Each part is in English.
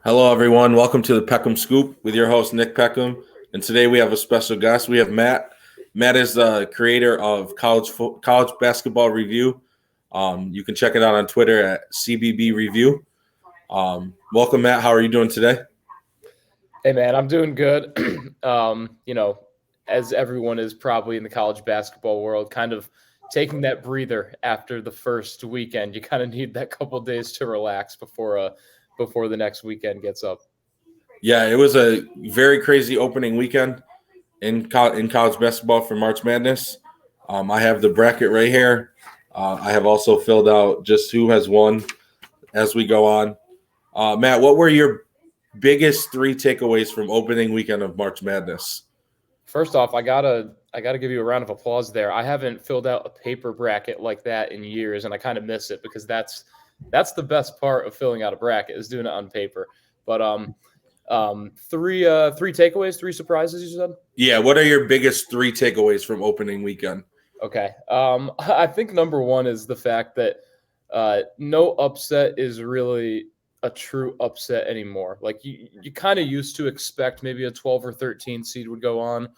Hello, everyone. Welcome to the Peckham Scoop with your host, Nick Peckham. And today we have a special guest. We have Matt. Matt is the creator of College Basketball Review. You can check it out on Twitter at CBB Review. Welcome, Matt. How are you doing today? Hey, man, I'm doing good. As everyone is probably in the college basketball world, kind of taking that breather after the first weekend. You kind of need that couple days to relax before the next weekend gets up. Yeah, it was a very crazy opening weekend in college basketball for March Madness. I have the bracket right here. I have also filled out just who has won as we go on. Matt, what were your biggest three takeaways from opening weekend of March Madness? First off, I gotta give you a round of applause there. I haven't filled out a paper bracket like that in years, and I kind of miss it because that's the best part of filling out a bracket is doing it on paper. But three takeaways, three surprises. You said. Yeah, what are your biggest three takeaways from opening weekend? Okay. I think number one is the fact that no upset is really a true upset anymore. Like you kind of used to expect maybe a 12 or 13 seed would go on.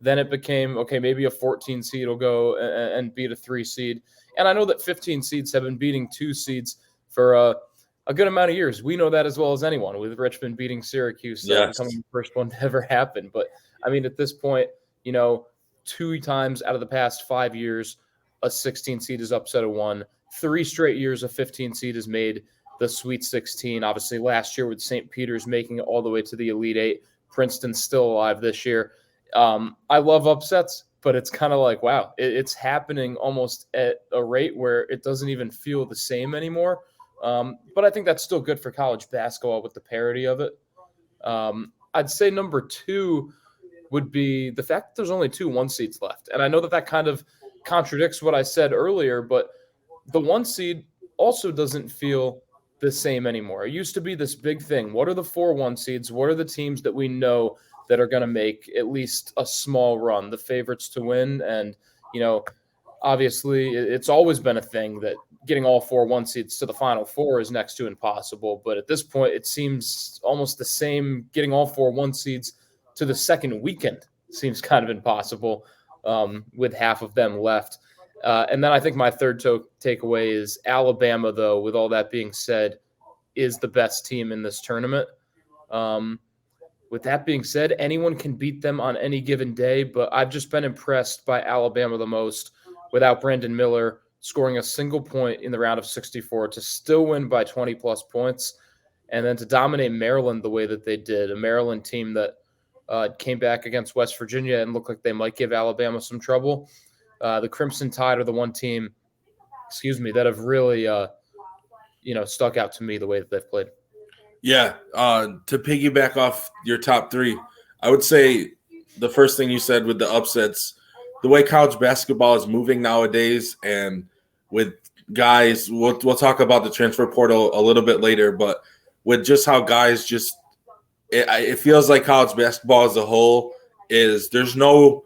Then it became, okay, maybe a 14 seed will go and beat a 3 seed. And I know that 15 seeds have been beating 2 seeds for a good amount of years. We know that as well as anyone, with Richmond beating Syracuse Yes. becoming the first one to ever happen. But I mean, at this point, 2 times out of the past 5 years, a 16 seed is upset a 1. 3 straight years, a 15 seed has made the Sweet 16. Obviously, last year with St. Peter's making it all the way to the Elite Eight. Princeton's still alive this year. I love upsets, but it's kind of like, wow, it's happening almost at a rate where it doesn't even feel the same anymore. But I think that's still good for college basketball with the parity of it. I'd say number two would be the fact that there's only 2 1 seeds left. And I know that kind of contradicts what I said earlier, but the 1 seed also doesn't feel the same anymore. It used to be this big thing. What are the 4 1 seeds? What are the teams that we know that are going to make at least a small run, the favorites to win? And, obviously it's always been a thing that getting all 4 1 seeds to the Final Four is next to impossible. But at this point, it seems almost the same. Getting all 4 1 seeds to the second weekend seems kind of impossible with half of them left. And then I think my third takeaway is Alabama, though, with all that being said, is the best team in this tournament. With that being said, anyone can beat them on any given day, but I've just been impressed by Alabama the most without Brandon Miller scoring a single point in the round of 64 to still win by 20-plus points and then to dominate Maryland the way that they did, a Maryland team that came back against West Virginia and looked like they might give Alabama some trouble. The Crimson Tide are the one team, that have really, stuck out to me the way that they've played. Yeah, to piggyback off your top three, I would say the first thing you said with the upsets, the way college basketball is moving nowadays, and with guys, we'll talk about the transfer portal a little bit later, but with just how guys it feels like college basketball as a whole there's no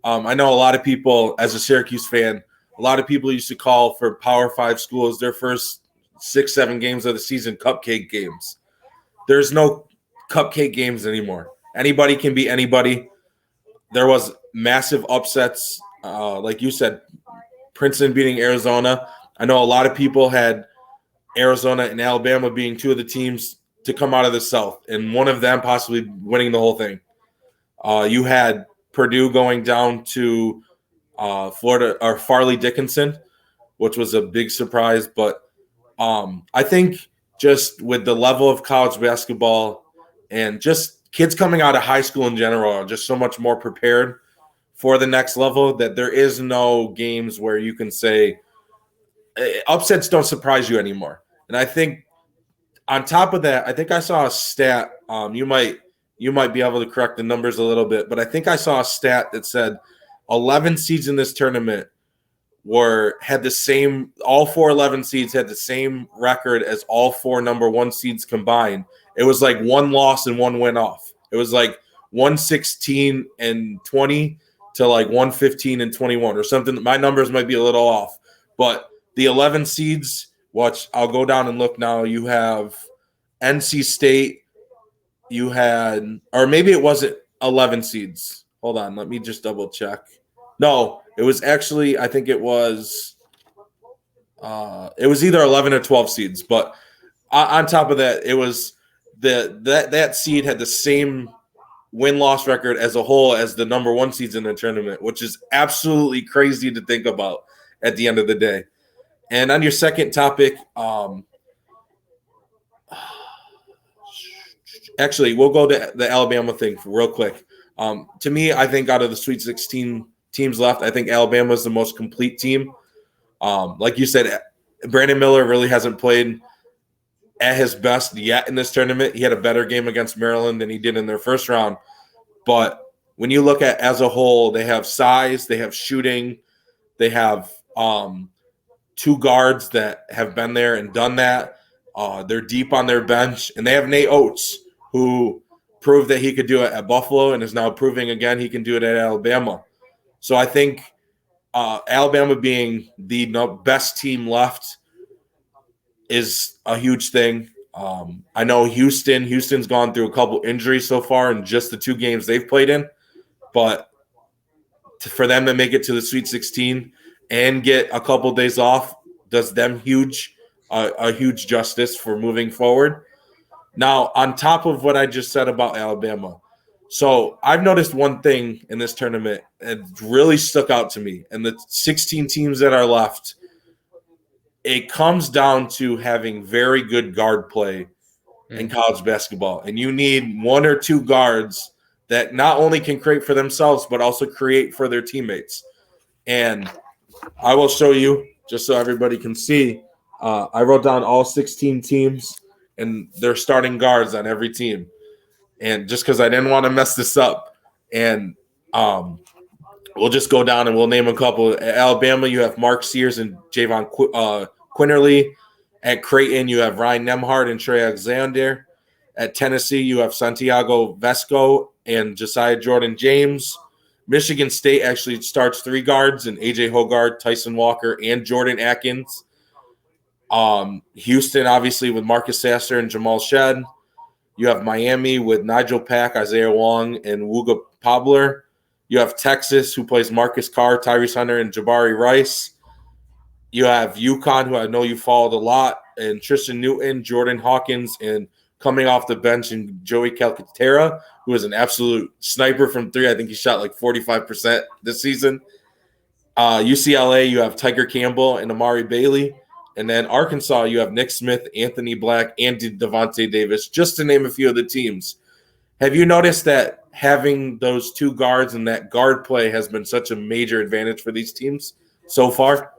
I know a lot of people, as a Syracuse fan, a lot of people used to call for Power 5 schools their first 6-7 games of the season cupcake games. There's no cupcake games anymore. Anybody can beat anybody. There was massive upsets. Like you said, Princeton beating Arizona. I know a lot of people had Arizona and Alabama being 2 of the teams to come out of the South, and one of them possibly winning the whole thing. You had Purdue going down to Florida or Farley Dickinson, which was a big surprise. But I think just with the level of college basketball and just kids coming out of high school in general are just so much more prepared for the next level that there is no games where you can say upsets don't surprise you anymore. And I think on top of that, I think I saw a stat. You might be able to correct the numbers a little bit, but I think I saw a stat that said 11 seeds in this tournament had the same. All 4 11 seeds had the same record as all 4 number 1 seeds combined. It was like 1 loss and 1 win off. It was like 116 and 20 to like 115 and 21 or something. My numbers might be a little off, but the 11 seeds. Watch, I'll go down and look now. You have NC State, you had, or maybe it wasn't 11 seeds. Hold on, let me just double check. No, it was actually, I think it was either 11 or 12 seeds. But on top of that, it was that seed had the same win-loss record as a whole as the number one seeds in the tournament, which is absolutely crazy to think about at the end of the day. And on your second topic, actually, we'll go to the Alabama thing real quick. To me, I think out of the Sweet 16 teams left, I think Alabama is the most complete team. Like you said, Brandon Miller really hasn't played at his best yet in this tournament. He had a better game against Maryland than he did in their first round. But when you look at as a whole, they have size, they have shooting, they have two guards that have been there and done that. They're deep on their bench, and they have Nate Oates, who proved that he could do it at Buffalo and is now proving again he can do it at Alabama. So I think Alabama being the best team left is a huge thing. I know Houston's gone through a couple injuries so far in just the 2 games they've played in, but for them to make it to the Sweet 16 and get a couple days off does them a huge justice for moving forward. Now, on top of what I just said about Alabama, so I've noticed one thing in this tournament that really stuck out to me, and the 16 teams that are left, it comes down to having very good guard play in college basketball. And you need 1 or 2 guards that not only can create for themselves, but also create for their teammates. And I will show you, just so everybody can see, I wrote down all 16 teams and their starting guards on every team. And just because I didn't want to mess this up. And we'll just go down and we'll name a couple. At Alabama, you have Mark Sears and Javon Quinterly. At Creighton, you have Ryan Nemhard and Trey Alexander. At Tennessee, you have Santiago Vesco and Josiah Jordan James. Michigan State actually starts 3 guards in A.J. Hoggard, Tyson Walker, and Jordan Atkins. Houston, obviously, with Marcus Sasser and Jamal Shed. You have Miami with Nigel Pack, Isaiah Wong, and Wooga Pobler. You have Texas, who plays Marcus Carr, Tyrese Hunter, and Jabari Rice. You have UConn, who I know you followed a lot, and Tristan Newton, Jordan Hawkins, and coming off the bench, and Joey Calcaterra, who is an absolute sniper from 3. I think he shot like 45% this season. UCLA, you have Tiger Campbell and Amari Bailey. And then Arkansas, you have Nick Smith, Anthony Black, and Devontae Davis, just to name a few of the teams. Have you noticed that having those 2 guards and that guard play has been such a major advantage for these teams so far?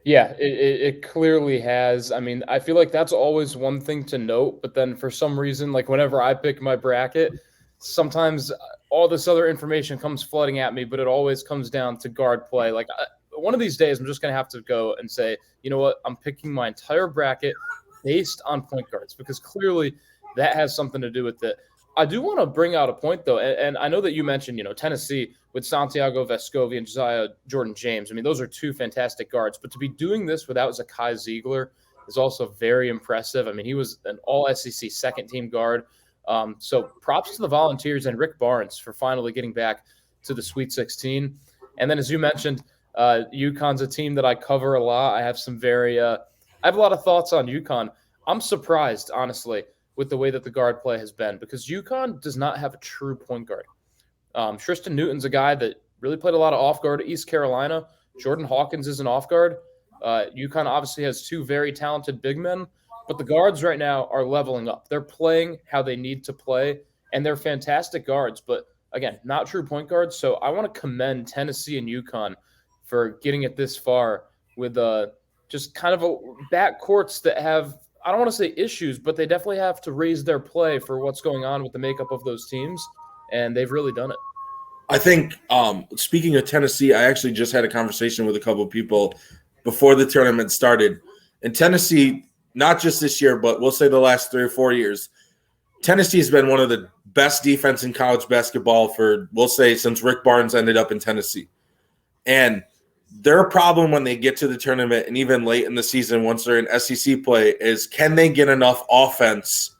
Yeah, it clearly has. I mean, I feel like that's always one thing to note, but then for some reason, like whenever I pick my bracket, sometimes all this other information comes flooding at me, but it always comes down to guard play. Like one of these days, I'm just going to have to go and say, you know what, I'm picking my entire bracket based on point guards, because clearly that has something to do with it. I do want to bring out a point, though, and I know that you mentioned, Tennessee with Santiago Vescovi and Josiah Jordan James. I mean, those are 2 fantastic guards, but to be doing this without Zakai Ziegler is also very impressive. I mean, he was an all-SEC second-team guard. So props to the Volunteers and Rick Barnes for finally getting back to the Sweet 16. And then, as you mentioned, UConn's a team that I cover a lot. I have I have a lot of thoughts on UConn. I'm surprised, honestly, with the way that the guard play has been, because UConn does not have a true point guard. Tristan Newton's a guy that really played a lot of off guard at East Carolina. Jordan Hawkins is an off guard. UConn obviously has 2 very talented big men, but the guards right now are leveling up. They're playing how they need to play, and they're fantastic guards, but again, not true point guards. So I want to commend Tennessee and UConn for getting it this far with just kind of a backcourts that have, I don't want to say issues, but they definitely have to raise their play for what's going on with the makeup of those teams, and they've really done it. I think, speaking of Tennessee, I actually just had a conversation with a couple of people before the tournament started. And Tennessee, not just this year, but we'll say the last 3 or 4 years, Tennessee has been one of the best defense in college basketball for, we'll say, since Rick Barnes ended up in Tennessee. And their problem when they get to the tournament and even late in the season once they're in SEC play is, can they get enough offense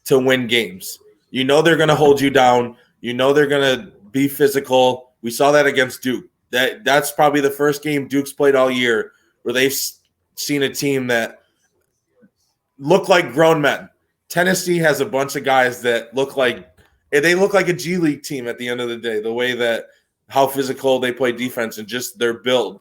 to win games. You know they're going to hold you down. You know they're going to be physical. We saw that against Duke. That's probably the first game Duke's played all year where they've seen a team that look like grown men. Tennessee has a bunch of guys that look like a G League team at the end of the day, the way that how physical they play defense and just their build.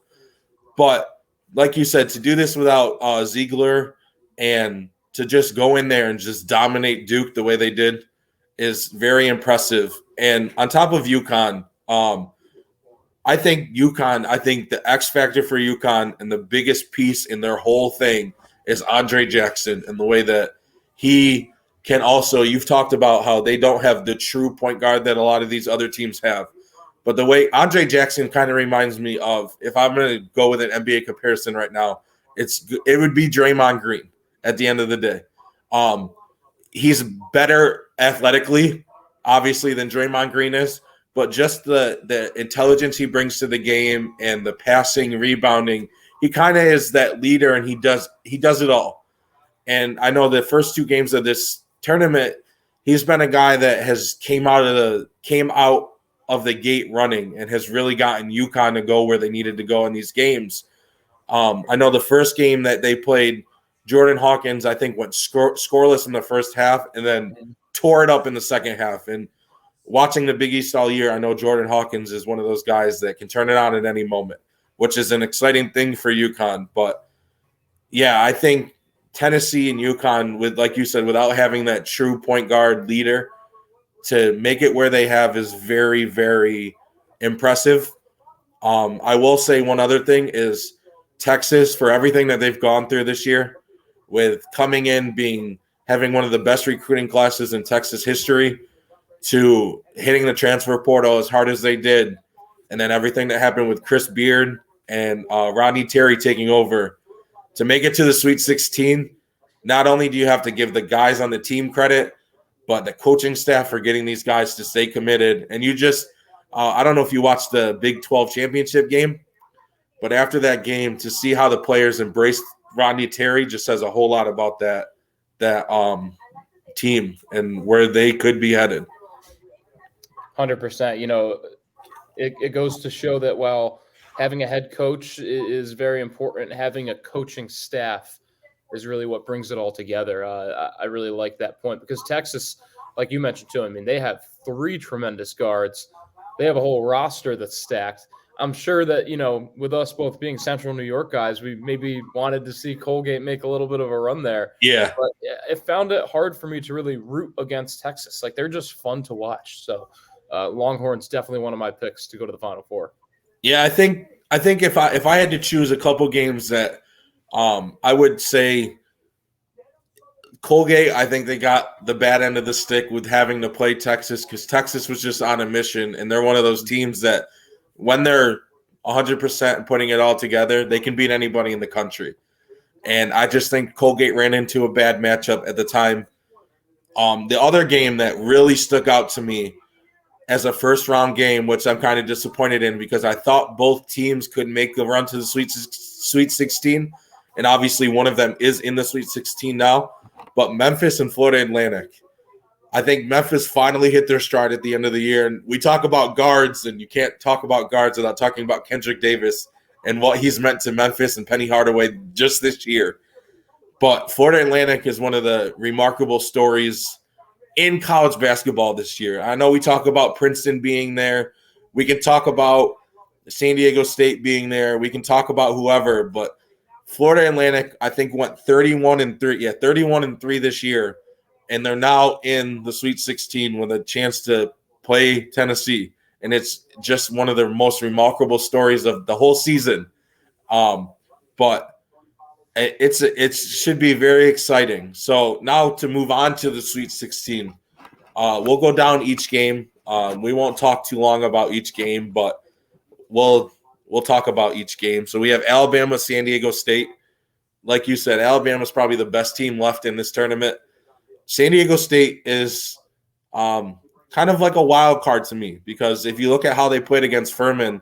But like you said, to do this without Ziegler and to just go in there and just dominate Duke the way they did is very impressive. And on top of UConn, I think the X factor for UConn and the biggest piece in their whole thing is Andre Jackson and the way that he can also – you've talked about how they don't have the true point guard that a lot of these other teams have. But the way Andre Jackson kind of reminds me of, if I'm going to go with an NBA comparison right now, it would be Draymond Green at the end of the day. He's better athletically, obviously, than Draymond Green is, but just the intelligence he brings to the game and the passing, rebounding, he kind of is that leader, and he does it all. And I know the first two games of this tournament, he's been a guy that has came out of the gate running and has really gotten UConn to go where they needed to go in these games. I know the first game that they played, Jordan Hawkins, I think, went scoreless in the first half and then tore it up in the second half. And watching the Big East all year, I know Jordan Hawkins is one of those guys that can turn it on at any moment, which is an exciting thing for UConn. But, yeah, I think Tennessee and UConn, with, like you said, without having that true point guard leader, to make it where they have is very, very impressive. I will say one other thing is Texas, for everything that they've gone through this year, with coming in having one of the best recruiting classes in Texas history, to hitting the transfer portal as hard as they did, and then everything that happened with Chris Beard and Rodney Terry taking over, to make it to the Sweet 16, not only do you have to give the guys on the team credit, but the coaching staff for getting these guys to stay committed. And you just I don't know if you watched the Big 12 championship game, but after that game, to see how the players embraced Rodney Terry just says a whole lot about that team and where they could be headed. 100%. You know, it goes to show that while having a head coach is very important, having a coaching staff is really what brings it all together. I really like that point because Texas, like you mentioned too, I mean, they have 3 tremendous guards. They have a whole roster that's stacked. I'm sure that, you know, with us both being Central New York guys, we maybe wanted to see Colgate make a little bit of a run there. Yeah. But it found it hard for me to really root against Texas. Like, they're just fun to watch. So Longhorns definitely one of my picks to go to the Final Four. Yeah, I think if I had to choose a couple games that I would say Colgate, I think they got the bad end of the stick with having to play Texas because Texas was just on a mission, and they're one of those teams that when they're 100% and putting it all together, they can beat anybody in the country. And I just think Colgate ran into a bad matchup at the time. The other game that really stuck out to me as a first-round game, which I'm kind of disappointed in because I thought both teams could make the run to the Sweet 16, and obviously one of them is in the Sweet 16 now, but Memphis and Florida Atlantic. I think Memphis finally hit their stride at the end of the year. And we talk about guards, and you can't talk about guards without talking about Kendrick Davis and what he's meant to Memphis and Penny Hardaway just this year. But Florida Atlantic is one of the remarkable stories in college basketball this year. I know we talk about Princeton being there. We can talk about San Diego State being there. We can talk about whoever, but Florida Atlantic, I think, went 31-3. Yeah, 31-3 this year. And they're now in the Sweet 16 with a chance to play Tennessee. And it's just one of the most remarkable stories of the whole season. But it should be very exciting. So now to move on to the Sweet 16, we'll go down each game. We won't talk too long about each game, but we'll talk about each game. So we have Alabama, San Diego State. Like you said, Alabama's probably the best team left in this tournament. San Diego State is kind of like a wild card to me because if you look at how they played against Furman,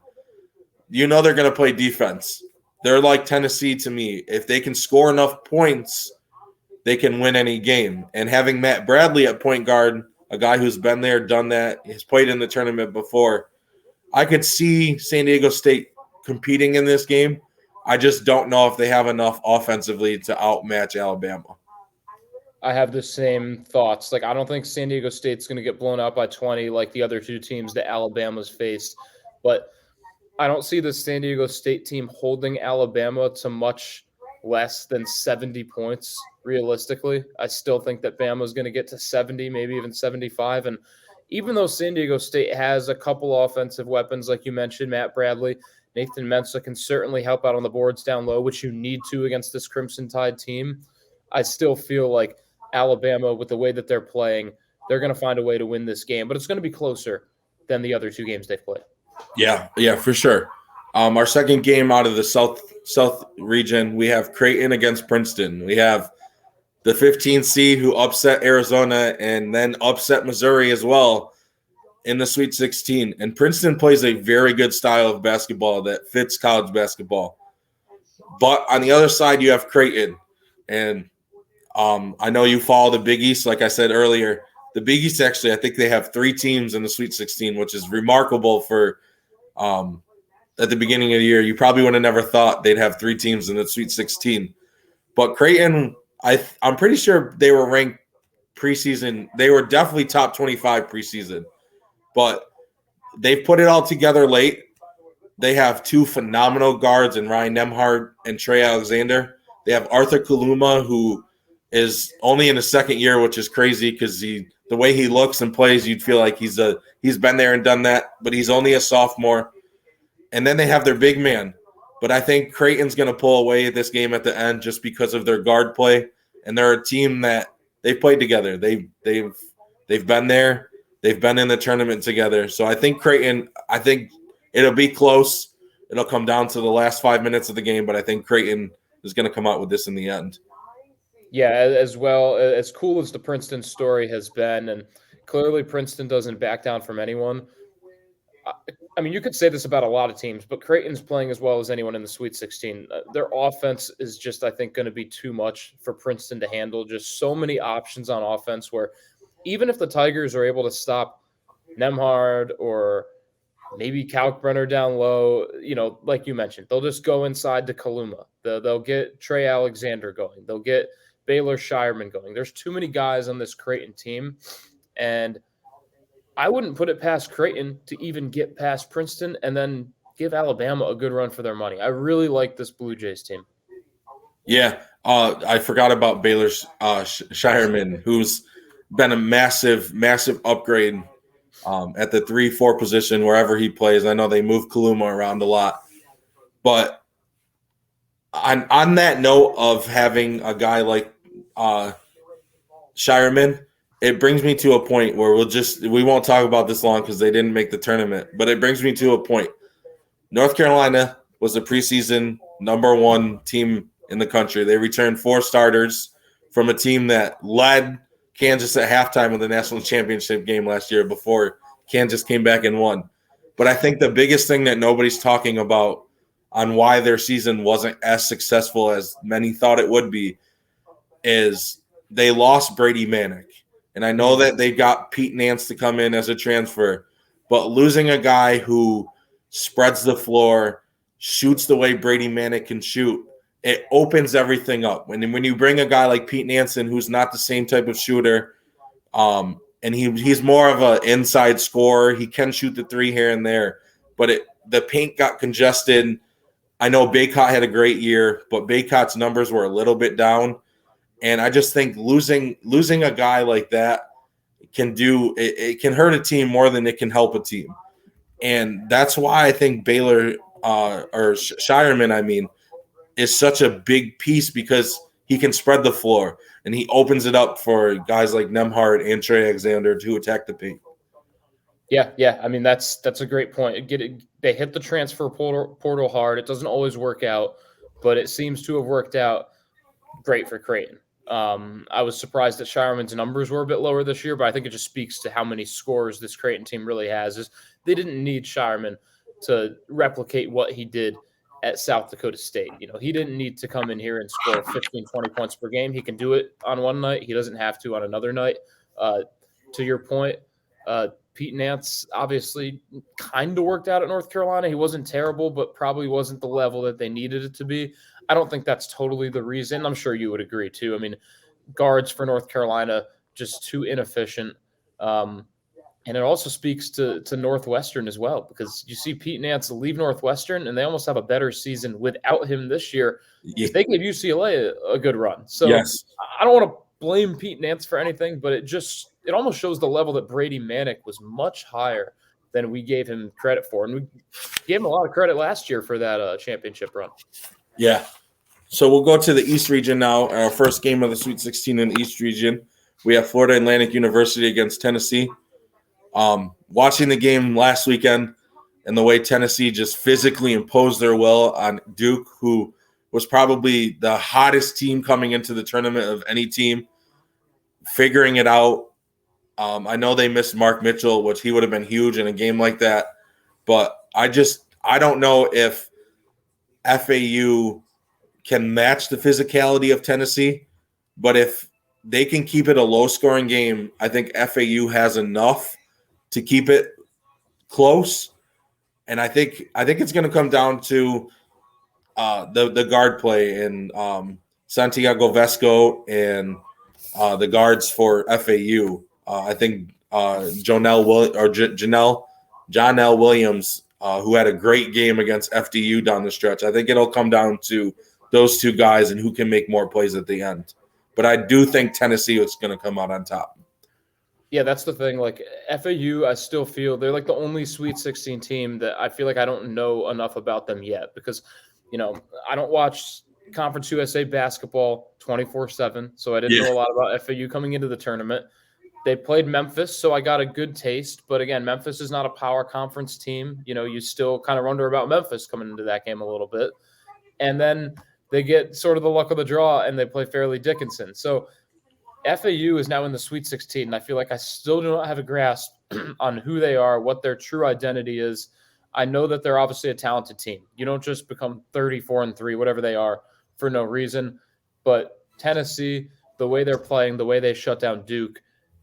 you know they're going to play defense. They're like Tennessee to me. If they can score enough points, they can win any game. And having Matt Bradley at point guard, a guy who's been there, done that, has played in the tournament before, I could see San Diego State competing in this game. I just don't know if they have enough offensively to outmatch Alabama. I have the same thoughts. Like, I don't think San Diego State's going to get blown out by 20 like the other two teams that Alabama's faced. But I don't see the San Diego State team holding Alabama to much less than 70 points realistically. I still think that Bama's going to get to 70, maybe even 75. And even though San Diego State has a couple offensive weapons, like you mentioned, Matt Bradley, Nathan Mensah can certainly help out on the boards down low, which you need to against this Crimson Tide team. I still feel like Alabama, with the way that they're playing, they're going to find a way to win this game, but it's going to be closer than the other two games they've played. Yeah, for sure. Our second game out of the South region, we have Creighton against Princeton. We have the 15 seed who upset Arizona and then upset Missouri as well in the Sweet 16. And Princeton plays a very good style of basketball that fits college basketball. But on the other side, you have Creighton. And I know you follow the Big East, like I said earlier. The Big East, actually, I think they have 3 teams in the Sweet 16, which is remarkable for at the beginning of the year. You probably would have never thought they'd have 3 teams in the Sweet 16. But Creighton, I'm pretty sure they were ranked preseason. They were definitely top 25 preseason. But they've put it all together late. They have 2 phenomenal guards in Ryan Nembhard and Trey Alexander. They have Arthur Kaluma, who is only in his second year, which is crazy because the way he looks and plays, you'd feel like he's been there and done that, but he's only a sophomore. And then they have their big man. But I think Creighton's going to pull away this game at the end just because of their guard play. And they're a team that they've played together. They've been there. They've been in the tournament together. So I think Creighton, it'll be close. It'll come down to the last 5 minutes of the game, but I think Creighton is going to come out with this in the end. Yeah, as well, as cool as the Princeton story has been, and clearly Princeton doesn't back down from anyone. I mean, you could say this about a lot of teams, but Creighton's playing as well as anyone in the Sweet 16. Their offense is just, I think, going to be too much for Princeton to handle. Just so many options on offense where even if the Tigers are able to stop Nembhard or maybe Kalkbrenner down low, like you mentioned, they'll just go inside to Kaluma. They'll get Trey Alexander going. They'll get Baylor Shireman going. There's too many guys on this Creighton team, and I wouldn't put it past Creighton to even get past Princeton and then give Alabama a good run for their money. I really like this Blue Jays team. Yeah, I forgot about Baylor's Shireman, who's been a massive, massive upgrade at the 3-4 position wherever he plays. I know they move Kaluma around a lot. But on that note of having a guy like Shireman, it brings me to a point where we won't talk about this long because they didn't make the tournament, but it brings me to a point. North Carolina was the preseason #1 team in the country. They returned 4 starters from a team that led Kansas at halftime of the national championship game last year before Kansas came back and won. But I think the biggest thing that nobody's talking about on why their season wasn't as successful as many thought it would be is they lost Brady Manick. And I know that they got Pete Nance to come in as a transfer, but losing a guy who spreads the floor, shoots the way Brady Manick can shoot, it opens everything up. And when you bring a guy like Pete Nansen, who's not the same type of shooter, and he's more of an inside scorer, he can shoot the 3 here and there, but the paint got congested. I know Baycott had a great year, but Baycott's numbers were a little bit down. And I just think losing a guy like that it can hurt a team more than it can help a team. And that's why I think Baylor or Shireman, is such a big piece because he can spread the floor and he opens it up for guys like Nembhard and Trey Alexander to attack the paint. Yeah. That's a great point. They hit the transfer portal hard. It doesn't always work out, but it seems to have worked out great for Creighton. I was surprised that Shireman's numbers were a bit lower this year, but I think it just speaks to how many scores this Creighton team really has. They didn't need Shireman to replicate what he did at South Dakota State. He didn't need to come in here and score 15, 20 points per game. He can do it on one night. He doesn't have to on another night. To your point, Pete Nance obviously kind of worked out at North Carolina. He wasn't terrible, but probably wasn't the level that they needed it to be. I don't think that's totally the reason. I'm sure you would agree too. I mean, guards for North Carolina, just too inefficient. And it also speaks to Northwestern as well, because you see Pete Nance leave Northwestern and they almost have a better season without him this year. Yeah. They gave UCLA a good run. So yes. I don't want to blame Pete Nance for anything, but it almost shows the level that Brady Manick was much higher than we gave him credit for. And we gave him a lot of credit last year for that championship run. Yeah. So we'll go to the East region now. Our first game of the Sweet 16 in the East region. We have Florida Atlantic University against Tennessee. Watching the game last weekend and the way Tennessee just physically imposed their will on Duke, who was probably the hottest team coming into the tournament of any team, figuring it out. I know they missed Mark Mitchell, which he would have been huge in a game like that. But I don't know if FAU can match the physicality of Tennessee. But if they can keep it a low-scoring game, I think FAU has enough to keep it close. And I think it's going to come down to the guard play and Santiago Vesco and the guards for FAU. I think Jonell Williams, who had a great game against FDU down the stretch. I think it'll come down to those two guys and who can make more plays at the end. But I do think Tennessee is going to come out on top. Yeah, that's the thing. Like FAU, I still feel they're like the only Sweet 16 team that I feel like I don't know enough about them yet, because, I don't watch Conference USA basketball 24/7, so I didn't know a lot about FAU coming into the tournament. They played Memphis, so I got a good taste. But again, Memphis is not a power conference team. You still kind of wonder about Memphis coming into that game a little bit. And then they get sort of the luck of the draw and they play Fairleigh Dickinson. So FAU is now in the Sweet 16, and I feel like I still do not have a grasp on who they are, what their true identity is. I know that they're obviously a talented team. You don't just become 34-3, whatever they are, for no reason. But Tennessee, the way they're playing, the way they shut down Duke,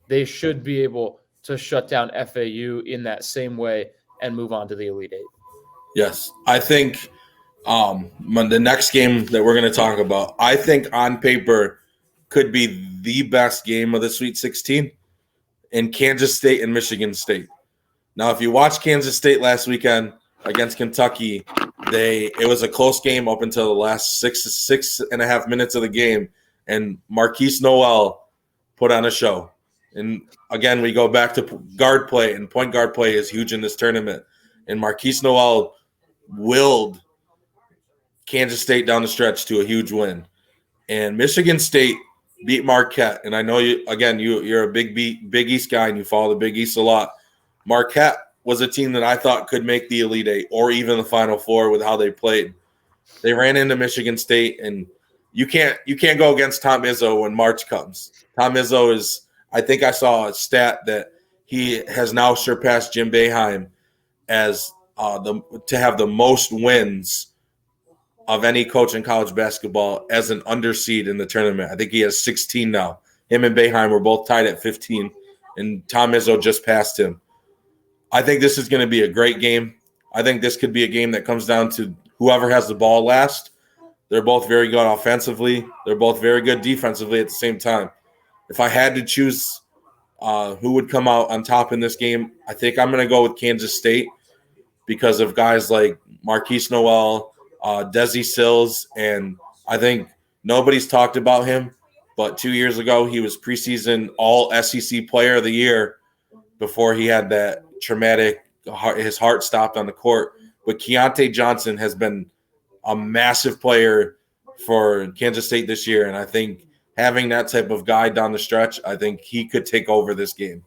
they should be able to shut down FAU in that same way and move on to the Elite Eight. Yes, I think the next game that we're going to talk about, I think on paper could be the best game of the Sweet 16 in Kansas State and Michigan State. Now, if you watched Kansas State last weekend against Kentucky, it was a close game up until the last six and a half minutes of the game, and Marquise Noel put on a show. And again, we go back to guard play, and point guard play is huge in this tournament. And Marquise Noel willed Kansas State down the stretch to a huge win. And Michigan State beat Marquette. And I know you're a Big East guy and you follow the Big East a lot. Marquette was a team that I thought could make the Elite Eight or even the Final Four with how they played. They ran into Michigan State, and you can't go against Tom Izzo when March comes. Tom Izzo is, I think I saw a stat that he has now surpassed Jim Boeheim as to have the most wins of any coach in college basketball as an underseed in the tournament. I think he has 16 now. Him and Boeheim were both tied at 15, and Tom Izzo just passed him. I think this is going to be a great game. I think this could be a game that comes down to whoever has the ball last. They're both very good offensively. They're both very good defensively at the same time. If I had to choose who would come out on top in this game, I think I'm going to go with Kansas State because of guys like Marquise Noel, Desi Sills, and I think nobody's talked about him, but 2 years ago he was preseason All SEC Player of the Year before he had that traumatic, his heart stopped on the court. But Keontae Johnson has been a massive player for Kansas State this year, and I think having that type of guy down the stretch, I think he could take over this game.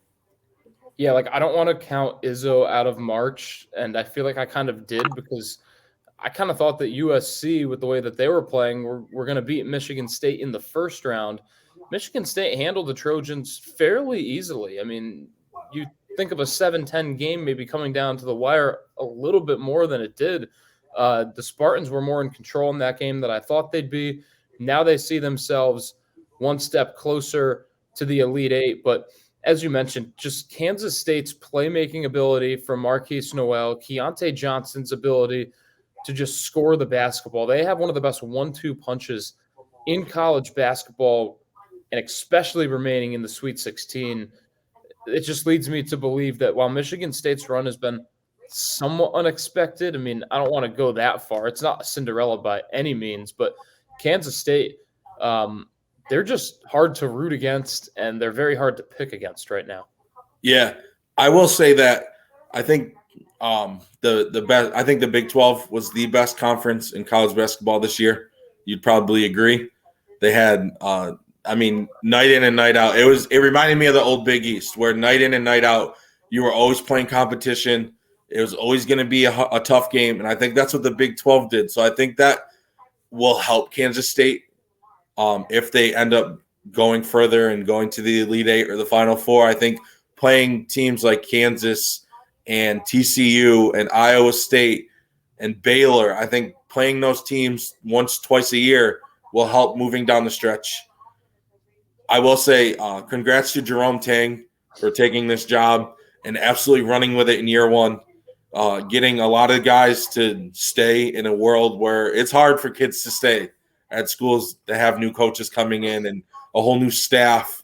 Yeah, like I don't want to count Izzo out of March, and I feel like I kind of did because I kind of thought that USC, with the way that they were playing, were going to beat Michigan State in the first round. Michigan State handled the Trojans fairly easily. I mean, you think of a 7-10 game maybe coming down to the wire a little bit more than it did. The Spartans were more in control in that game than I thought they'd be. Now they see themselves one step closer to the Elite Eight. But as you mentioned, just Kansas State's playmaking ability from Marquise Noel, Keontae Johnson's ability to just score the basketball. They have one of the best 1-2 punches in college basketball, and especially remaining in the Sweet 16. It just leads me to believe that while Michigan State's run has been somewhat unexpected, I mean, I don't want to go that far. It's not Cinderella by any means, but Kansas State, they're just hard to root against, and they're very hard to pick against right now. Yeah, I will say that I think the best. I think the Big 12 was the best conference in college basketball this year. You'd probably agree. They had, night in and night out. It reminded me of the old Big East, where night in and night out, you were always playing competition. It was always going to be a tough game, and I think that's what the Big 12 did. So I think that will help Kansas State if they end up going further and going to the Elite Eight or the Final Four. I think playing teams like Kansas and TCU and Iowa State and Baylor, I think playing those teams once, twice a year will help moving down the stretch. I will say congrats to Jerome Tang for taking this job and absolutely running with it in year one, getting a lot of guys to stay in a world where it's hard for kids to stay at schools that have new coaches coming in and a whole new staff.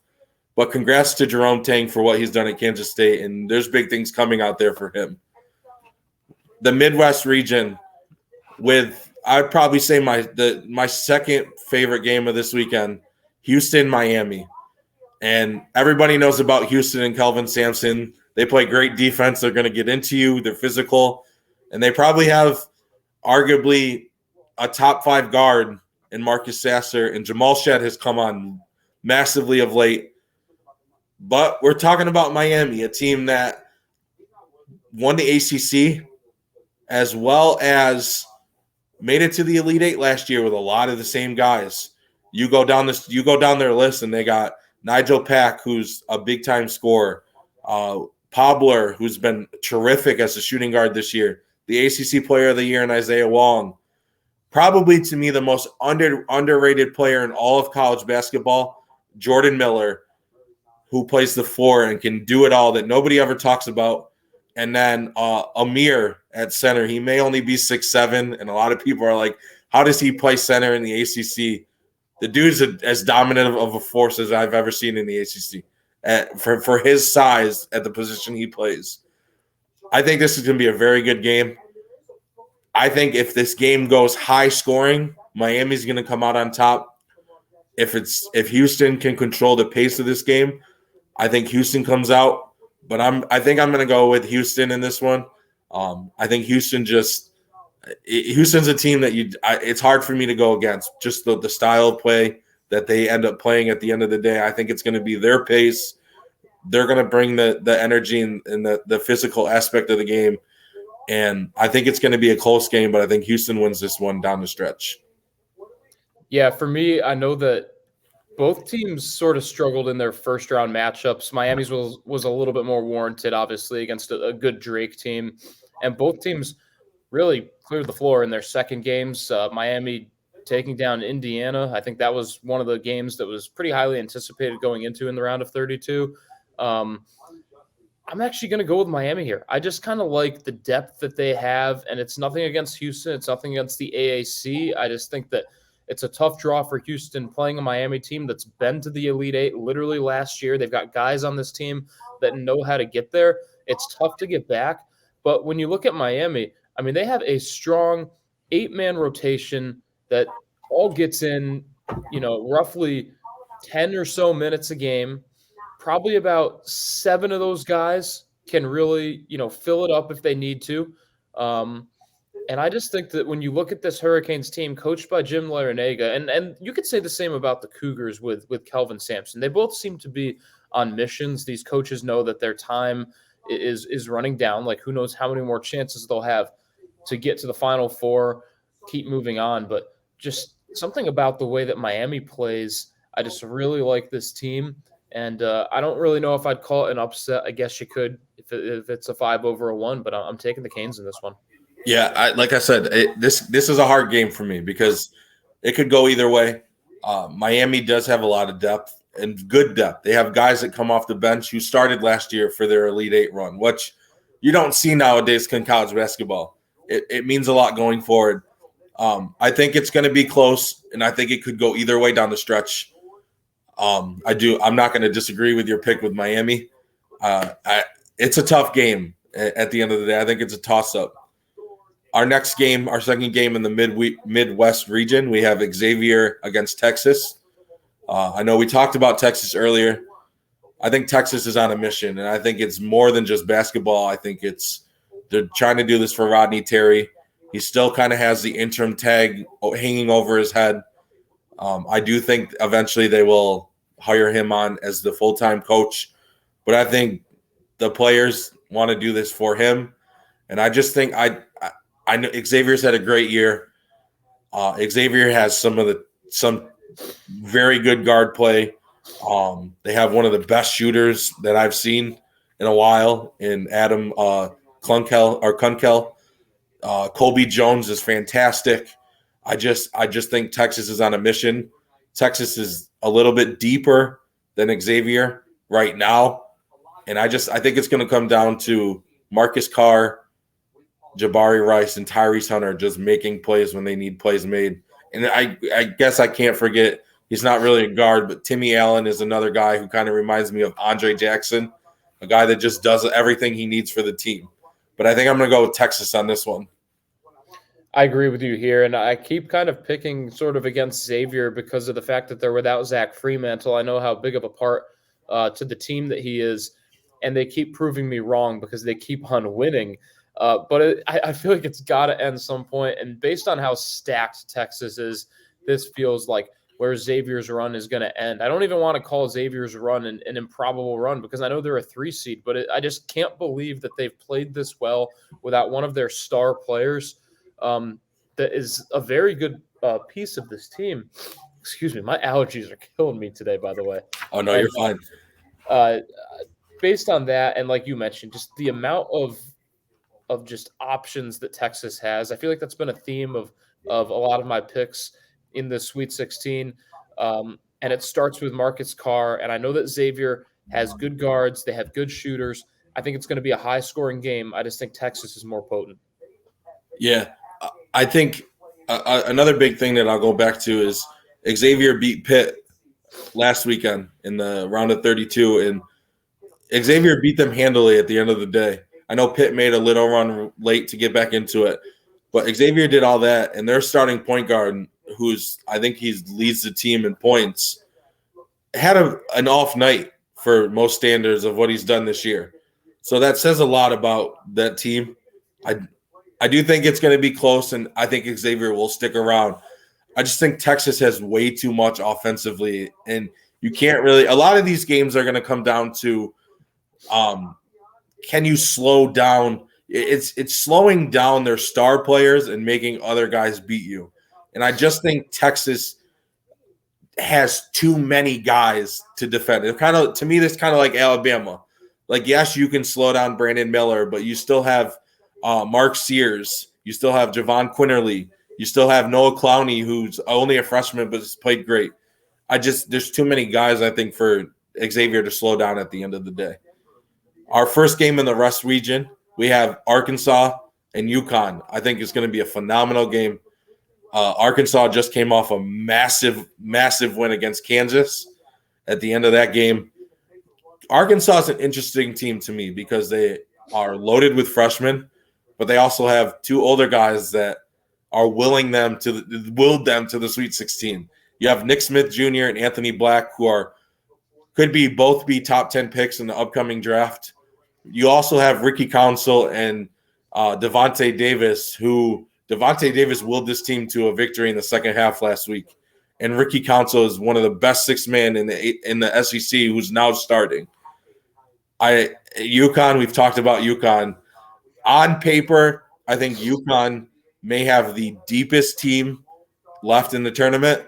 But congrats to Jerome Tang for what he's done at Kansas State, and there's big things coming out there for him. The Midwest region, with I'd probably say my second favorite game of this weekend, Houston, Miami. And everybody knows about Houston and Kelvin Sampson. They play great defense. They're going to get into you. They're physical. And they probably have arguably a top 5 guard in Marcus Sasser. And Jamal Shedd has come on massively of late. But we're talking about Miami, a team that won the ACC as well as made it to the Elite Eight last year with a lot of the same guys. You go down their list, and they got Nigel Pack, who's a big-time scorer, Pabler, who's been terrific as a shooting guard this year, the ACC Player of the Year in Isaiah Wong. Probably, to me, the most underrated player in all of college basketball, Jordan Miller, who plays the 4 and can do it all that nobody ever talks about. And then Amir at center. He may only be 6'7", and a lot of people are like, how does he play center in the ACC? The dude's as dominant of a force as I've ever seen in the ACC for his size at the position he plays. I think this is going to be a very good game. I think if this game goes high scoring, Miami's going to come out on top. If Houston can control the pace of this game, I think Houston comes out. But I think I'm going to go with Houston in this one. I think Houston's a team that it's hard for me to go against. Just the style of play that they end up playing at the end of the day. I think it's going to be their pace. They're going to bring the energy and the physical aspect of the game. And I think it's going to be a close game, but I think Houston wins this one down the stretch. Yeah, for me, I know that both teams sort of struggled in their first round matchups. Miami's was a little bit more warranted, obviously, against a good Drake team. And both teams really cleared the floor in their second games. Miami taking down Indiana. I think that was one of the games that was pretty highly anticipated going into in the round of 32. I'm actually going to go with Miami here. I just kind of like the depth that they have, and it's nothing against Houston. It's nothing against the AAC. I just think that it's a tough draw for Houston playing a Miami team that's been to the Elite Eight literally last year. They've got guys on this team that know how to get there. It's tough to get back. But when you look at Miami, I mean, they have a strong 8-man rotation that all gets in, roughly 10 or so minutes a game. Probably about 7 of those guys can really, fill it up if they need to. And I just think that when you look at this Hurricanes team coached by Jim Larinaga, and you could say the same about the Cougars with Kelvin Sampson. They both seem to be on missions. These coaches know that their time is running down. Like, who knows how many more chances they'll have to get to the Final Four, keep moving on. But just something about the way that Miami plays, I just really like this team. And I don't really know if I'd call it an upset. I guess you could if it's a 5-1, but I'm taking the Canes in this one. Yeah, like I said, this is a hard game for me because it could go either way. Miami does have a lot of depth and good depth. They have guys that come off the bench who started last year for their Elite Eight run, which you don't see nowadays in college basketball. It means a lot going forward. I think it's going to be close, and I think it could go either way down the stretch. I'm not going to disagree with your pick with Miami. It's a tough game at the end of the day. I think it's a toss-up. Our next game, our second game in the Midwest region, we have Xavier against Texas. I know we talked about Texas earlier. I think Texas is on a mission, and I think it's more than just basketball. I think they're trying to do this for Rodney Terry. He still kind of has the interim tag hanging over his head. I do think eventually they will hire him on as the full-time coach, but I think the players want to do this for him, and I just think I know Xavier's had a great year. Xavier has some very good guard play. They have one of the best shooters that I've seen in a while in Adam Kunkel. Colby Jones is fantastic. I just think Texas is on a mission. Texas is a little bit deeper than Xavier right now, and I think it's going to come down to Marcus Carr, Jabari Rice, and Tyrese Hunter just making plays when they need plays made. And I guess I can't forget he's not really a guard, but Timmy Allen is another guy who kind of reminds me of Andre Jackson, a guy that just does everything he needs for the team. But I think I'm going to go with Texas on this one. I agree with you here, and I keep kind of picking sort of against Xavier because of the fact that they're without Zach Fremantle. I know how big of a part to the team that he is, and they keep proving me wrong because they keep on winning. But I feel like it's got to end some point, and based on how stacked Texas is, this feels like where Xavier's run is going to end. I don't even want to call Xavier's run an improbable run because I know they're a 3 seed, but I just can't believe that they've played this well without one of their star players. That is a very good piece of this team. Excuse me, my allergies are killing me today, by the way. Oh, no, you're fine. Based on that, and like you mentioned, just the amount of just options that Texas has, I feel like that's been a theme of a lot of my picks in the Sweet 16. And it starts with Marcus Carr, and I know that Xavier has good guards. They have good shooters. I think it's going to be a high-scoring game. I just think Texas is more potent. Yeah. I think another big thing that I'll go back to is Xavier beat Pitt last weekend in the round of 32, and Xavier beat them handily at the end of the day. I know Pitt made a little run late to get back into it, but Xavier did all that, and their starting point guard, I think he leads the team in points, had an off night for most standards of what he's done this year. So that says a lot about that team. I do think it's going to be close, and I think Xavier will stick around. I just think Texas has way too much offensively, and you can't really – a lot of these games are going to come down to can you slow down – it's slowing down their star players and making other guys beat you. And I just think Texas has too many guys to defend. To me, this kind of like Alabama. Like, yes, you can slow down Brandon Miller, but you still have – Mark Sears, you still have Javon Quinterly, you still have Noah Clowney, who's only a freshman but has played great. There's too many guys, I think, for Xavier to slow down at the end of the day. Our first game in the West region, we have Arkansas and UConn. I think it's going to be a phenomenal game. Arkansas just came off a massive, massive win against Kansas at the end of that game. Arkansas is an interesting team to me because they are loaded with freshmen, but they also have 2 older guys that are willed them to the Sweet 16. You have Nick Smith Jr. and Anthony Black, who could both be top 10 picks in the upcoming draft. You also have Ricky Council and Devontae Davis, who Devontae Davis willed this team to a victory in the second half last week. And Ricky Council is one of the best 6-man in the SEC who's now starting. UConn, we've talked about UConn. On paper, I think UConn may have the deepest team left in the tournament.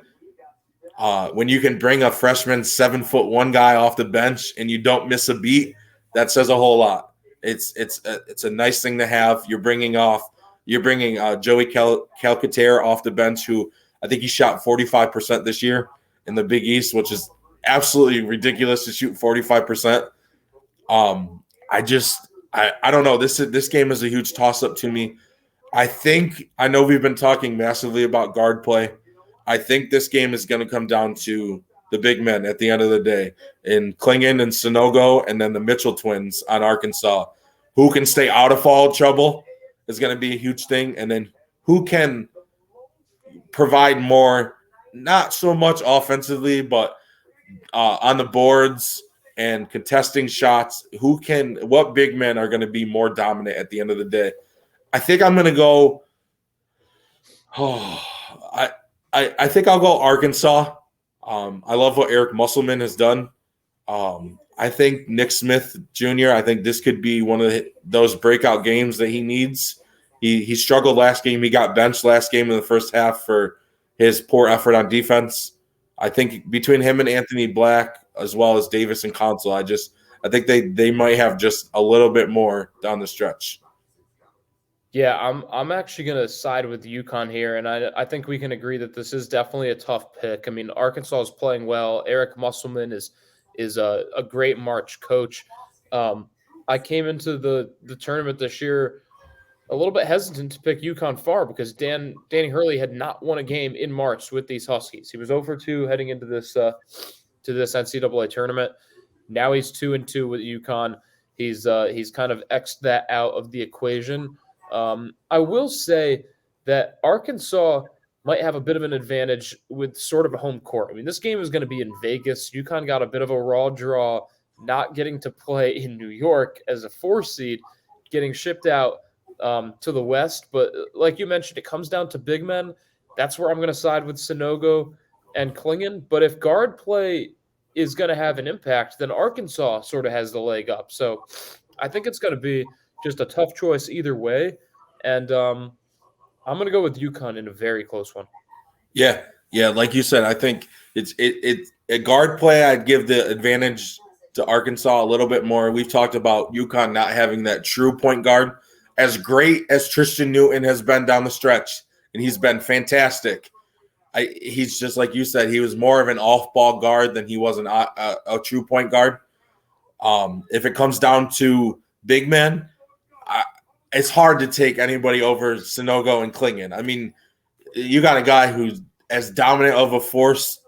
When you can bring a freshman 7'1" guy off the bench and you don't miss a beat, that says a whole lot. It's a nice thing to have. You're bringing off You're bringing Joey Calcaterra off the bench, who I think he shot 45% this year in the Big East, which is absolutely ridiculous to shoot 45%. I don't know. This game is a huge toss up to me. I know we've been talking massively about guard play. I think this game is going to come down to the big men at the end of the day, in Klingon and Sonogo, and then the Mitchell twins on Arkansas. Who can stay out of foul trouble is going to be a huge thing, and then who can provide more, not so much offensively, but on the boards and contesting shots. What big men are going to be more dominant at the end of the day? I think I'm going to go. I think I'll go Arkansas. I love what Eric Musselman has done. I think Nick Smith Jr., I think this could be one of those breakout games that he needs. He struggled last game. He got benched last game in the first half for his poor effort on defense. I think between him and Anthony Black, as well as Davis and Council, I think they might have just a little bit more down the stretch. Yeah, I'm actually going to side with UConn here, and I think we can agree that this is definitely a tough pick. I mean, Arkansas is playing well. Eric Musselman is a great March coach. I came into the tournament this year a little bit hesitant to pick UConn far because Danny Hurley had not won a game in March with these Huskies. He was 0-2 heading into this NCAA tournament. Now he's 2-2 with UConn. He's kind of X'd that out of the equation. I will say that Arkansas might have a bit of an advantage with sort of a home court. I mean, this game is going to be in Vegas. UConn got a bit of a raw draw, not getting to play in New York as a 4 seed, getting shipped out to the West. But like you mentioned, it comes down to big men. That's where I'm going to side with Sonogo and Klingon. But if guard play is going to have an impact, then Arkansas sort of has the leg up. So I think it's going to be just a tough choice either way. And I'm going to go with UConn in a very close one. Yeah. Like you said, I think it's a guard play. I'd give the advantage to Arkansas a little bit more. We've talked about UConn not having that true point guard. As great as Tristan Newton has been down the stretch, and he's been fantastic, he's just like you said, he was more of an off-ball guard than he was a true point guard. If it comes down to big men, it's hard to take anybody over Sonogo and Klingon. I mean, you got a guy who's as dominant of a force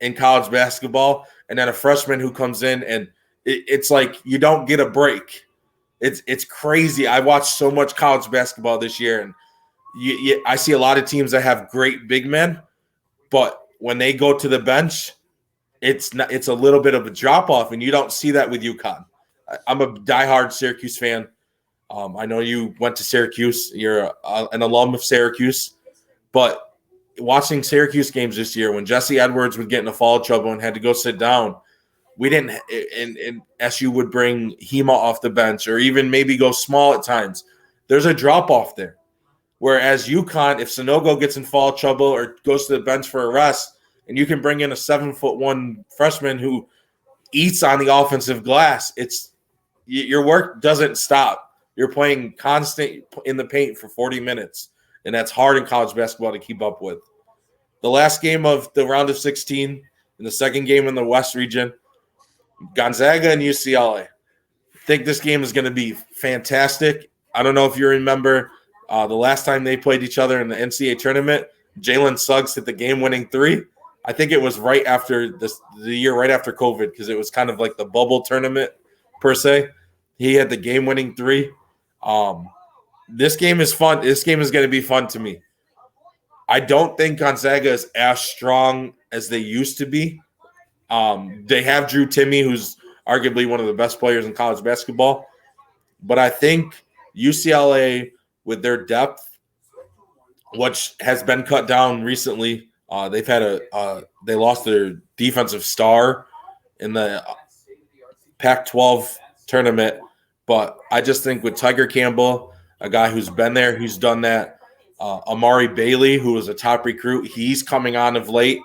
in college basketball, and then a freshman who comes in, and it's like you don't get a break. It's crazy. I watched so much college basketball this year, and I see a lot of teams that have great big men, but when they go to the bench, it's a little bit of a drop off, and you don't see that with UConn. I'm a diehard Syracuse fan. I know you went to Syracuse. You're an alum of Syracuse, but watching Syracuse games this year, when Jesse Edwards would get in a foul trouble and had to go sit down, we didn't, and SU would bring Hema off the bench or even maybe go small at times. There's a drop off there. Whereas UConn, if Sonogo gets in foul trouble or goes to the bench for a rest, and you can bring in a 7'1" freshman who eats on the offensive glass, your work doesn't stop. You're playing constant in the paint for 40 minutes, and that's hard in college basketball to keep up with. The last game of the round of 16 and the second game in the West region, Gonzaga and UCLA. I think this game is going to be fantastic. I don't know if you remember the last time they played each other in the NCAA tournament, Jalen Suggs hit the game-winning 3. I think it was right after the year right after COVID, because it was kind of like the bubble tournament per se. He had the game-winning 3. This game is fun. This game is going to be fun to me. I don't think Gonzaga is as strong as they used to be. They have Drew Timme, who's arguably one of the best players in college basketball. But I think UCLA, with their depth, which has been cut down recently, they lost their defensive star in the Pac-12 tournament. But I just think with Tiger Campbell, a guy who's been there, who's done that, Amari Bailey, who was a top recruit, he's coming on of late.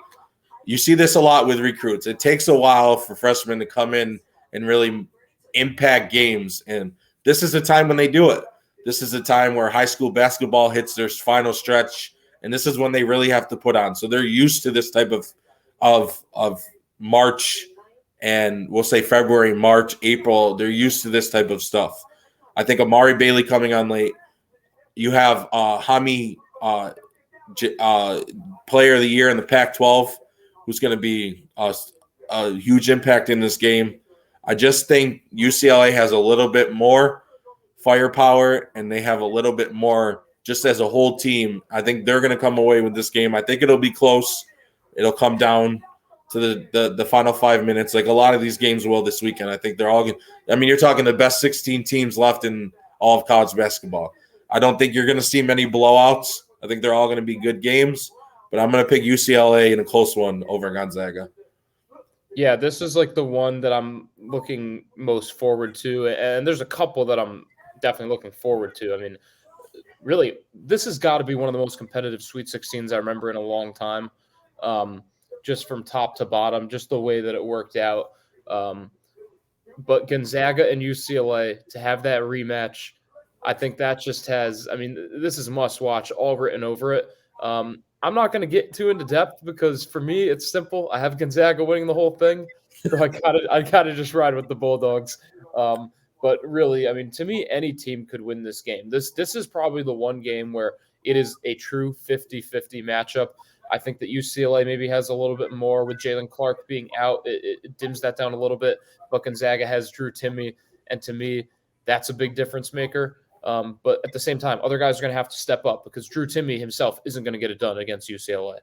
You see this a lot with recruits. It takes a while for freshmen to come in and really impact games. And this is the time when they do it. This is a time where high school basketball hits their final stretch, and this is when they really have to put on. So they're used to this type of March, and we'll say February, March, April. They're used to this type of stuff. I think Amari Bailey coming on late. You have Hami, Player of the Year in the Pac-12, who's going to be a huge impact in this game. I just think UCLA has a little bit more firepower, and they have a little bit more just as a whole team. I think they're going to come away with this game. I think it'll be close. It'll come down to the final 5 minutes, like a lot of these games will this weekend. I think they're all going – I mean, you're talking the best 16 teams left in all of college basketball. I don't think you're going to see many blowouts. I think they're all going to be good games, but I'm going to pick UCLA in a close one over Gonzaga. Yeah, this is like the one that I'm looking most forward to, and there's a couple that I'm definitely looking forward to. I mean, really, this has got to be one of the most competitive Sweet 16s I remember in a long time, just from top to bottom, just the way that it worked out. But Gonzaga and UCLA, to have that rematch, I think that just has – I mean, this is must-watch, all written over it. I'm not going to get too into depth because for me, it's simple. I have Gonzaga winning the whole thing. So I gotta just ride with the Bulldogs. But really, I mean, to me, any team could win this game. This is probably the one game where it is a true 50-50 matchup. I think that UCLA maybe has a little bit more with Jalen Clark being out. It dims that down a little bit. But Gonzaga has Drew Timme, and to me, that's a big difference maker. But at the same time, other guys are going to have to step up because Drew Timme himself isn't going to get it done against UCLA.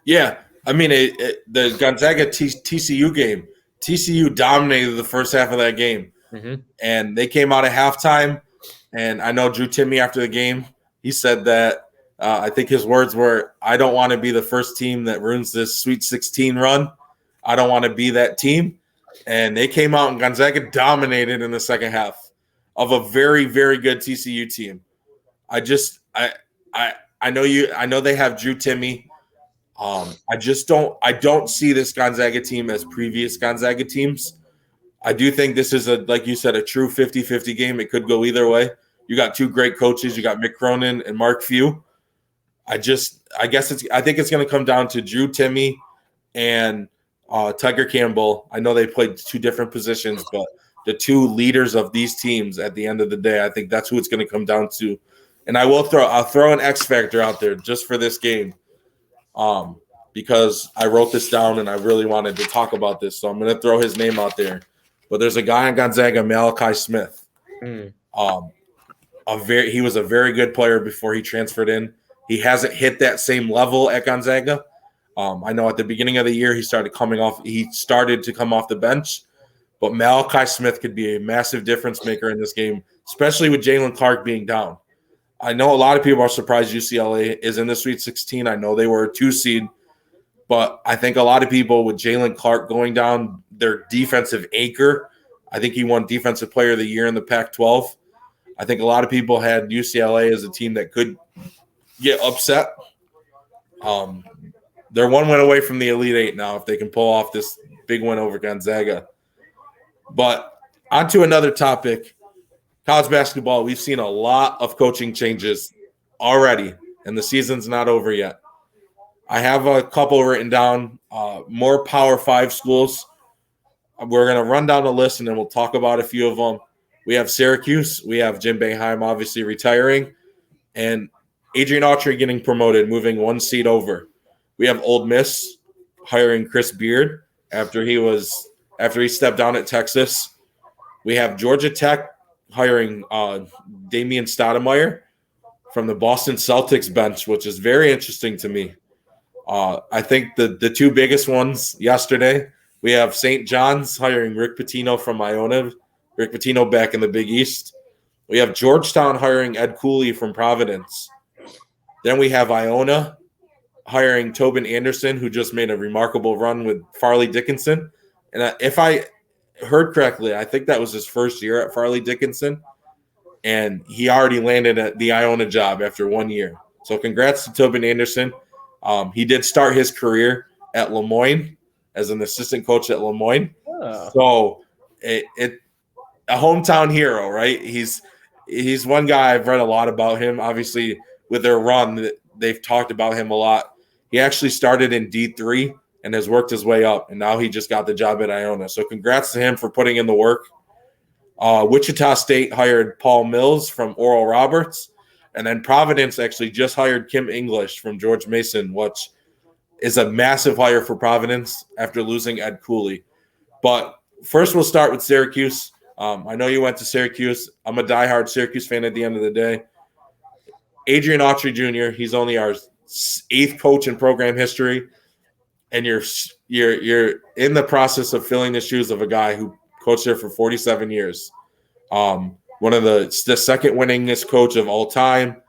Yeah, I mean, the Gonzaga TCU game, TCU dominated the first half of that game. Mm-hmm. And they came out at halftime, and I know Drew Timme after the game, he said that I think his words were, I don't want to be the first team that ruins this Sweet 16 run. I don't want to be that team. And they came out and Gonzaga dominated in the second half of a very, very good TCU team. I know they have Drew Timme. I don't see this Gonzaga team as previous Gonzaga teams. I do think this is like you said, a true 50-50 game. It could go either way. You got two great coaches. You got Mick Cronin and Mark Few. I think it's going to come down to Drew Timme and Tiger Campbell. I know they played two different positions, but the two leaders of these teams at the end of the day, I think that's who it's going to come down to. And I'll throw an X factor out there just for this game, because I wrote this down and I really wanted to talk about this. So I'm going to throw his name out there. But there's a guy in Gonzaga, Malachi Smith. He was a very good player before he transferred in. He hasn't hit that same level at Gonzaga. I know at the beginning of the year he started to come off the bench. But Malachi Smith could be a massive difference maker in this game, especially with Jalen Clark being down. I know a lot of people are surprised UCLA is in the Sweet 16. I know they were a 2 seed, but I think a lot of people with Jalen Clark going down, their defensive anchor, I think he won Defensive Player of the Year in the Pac-12. I think a lot of people had UCLA as a team that could get upset. They're one win away from the Elite Eight now if they can pull off this big win over Gonzaga. But on to another topic, college basketball. We've seen a lot of coaching changes already, and the season's not over yet. I have a couple written down, more Power 5 schools. We're going to run down the list, and then we'll talk about a few of them. We have Syracuse. We have Jim Boeheim obviously retiring, and Adrian Autry getting promoted, moving 1 seat over. We have Ole Miss hiring Chris Beard after he stepped down at Texas. We have Georgia Tech hiring Damian Stoudemire from the Boston Celtics bench, which is very interesting to me. I think the two biggest ones yesterday, we have St. John's hiring Rick Pitino from Iona. Rick Pitino back in the Big East. We have Georgetown hiring Ed Cooley from Providence. Then we have Iona hiring Tobin Anderson, who just made a remarkable run with Farley Dickinson. And if I heard correctly, I think that was his first year at Farley Dickinson. And he already landed at the Iona job after 1 year. So congrats to Tobin Anderson. He did start his career at Lemoyne as an assistant coach at Lemoyne. Oh. So a hometown hero, right? He's one guy I've read a lot about him. Obviously, with their run, they've talked about him a lot. He actually started in D3 and has worked his way up, and now he just got the job at Iona. So congrats to him for putting in the work. Wichita State hired Paul Mills from Oral Roberts, and then Providence actually just hired Kim English from George Mason, which is a massive hire for Providence after losing Ed Cooley. But first, we'll start with Syracuse. I know you went to Syracuse. I'm a diehard Syracuse fan at the end of the day. Adrian Autry Jr., he's only our 8th coach in program history, and you're in the process of filling the shoes of a guy who coached there for 47 years. One of the second winningest coach of all time.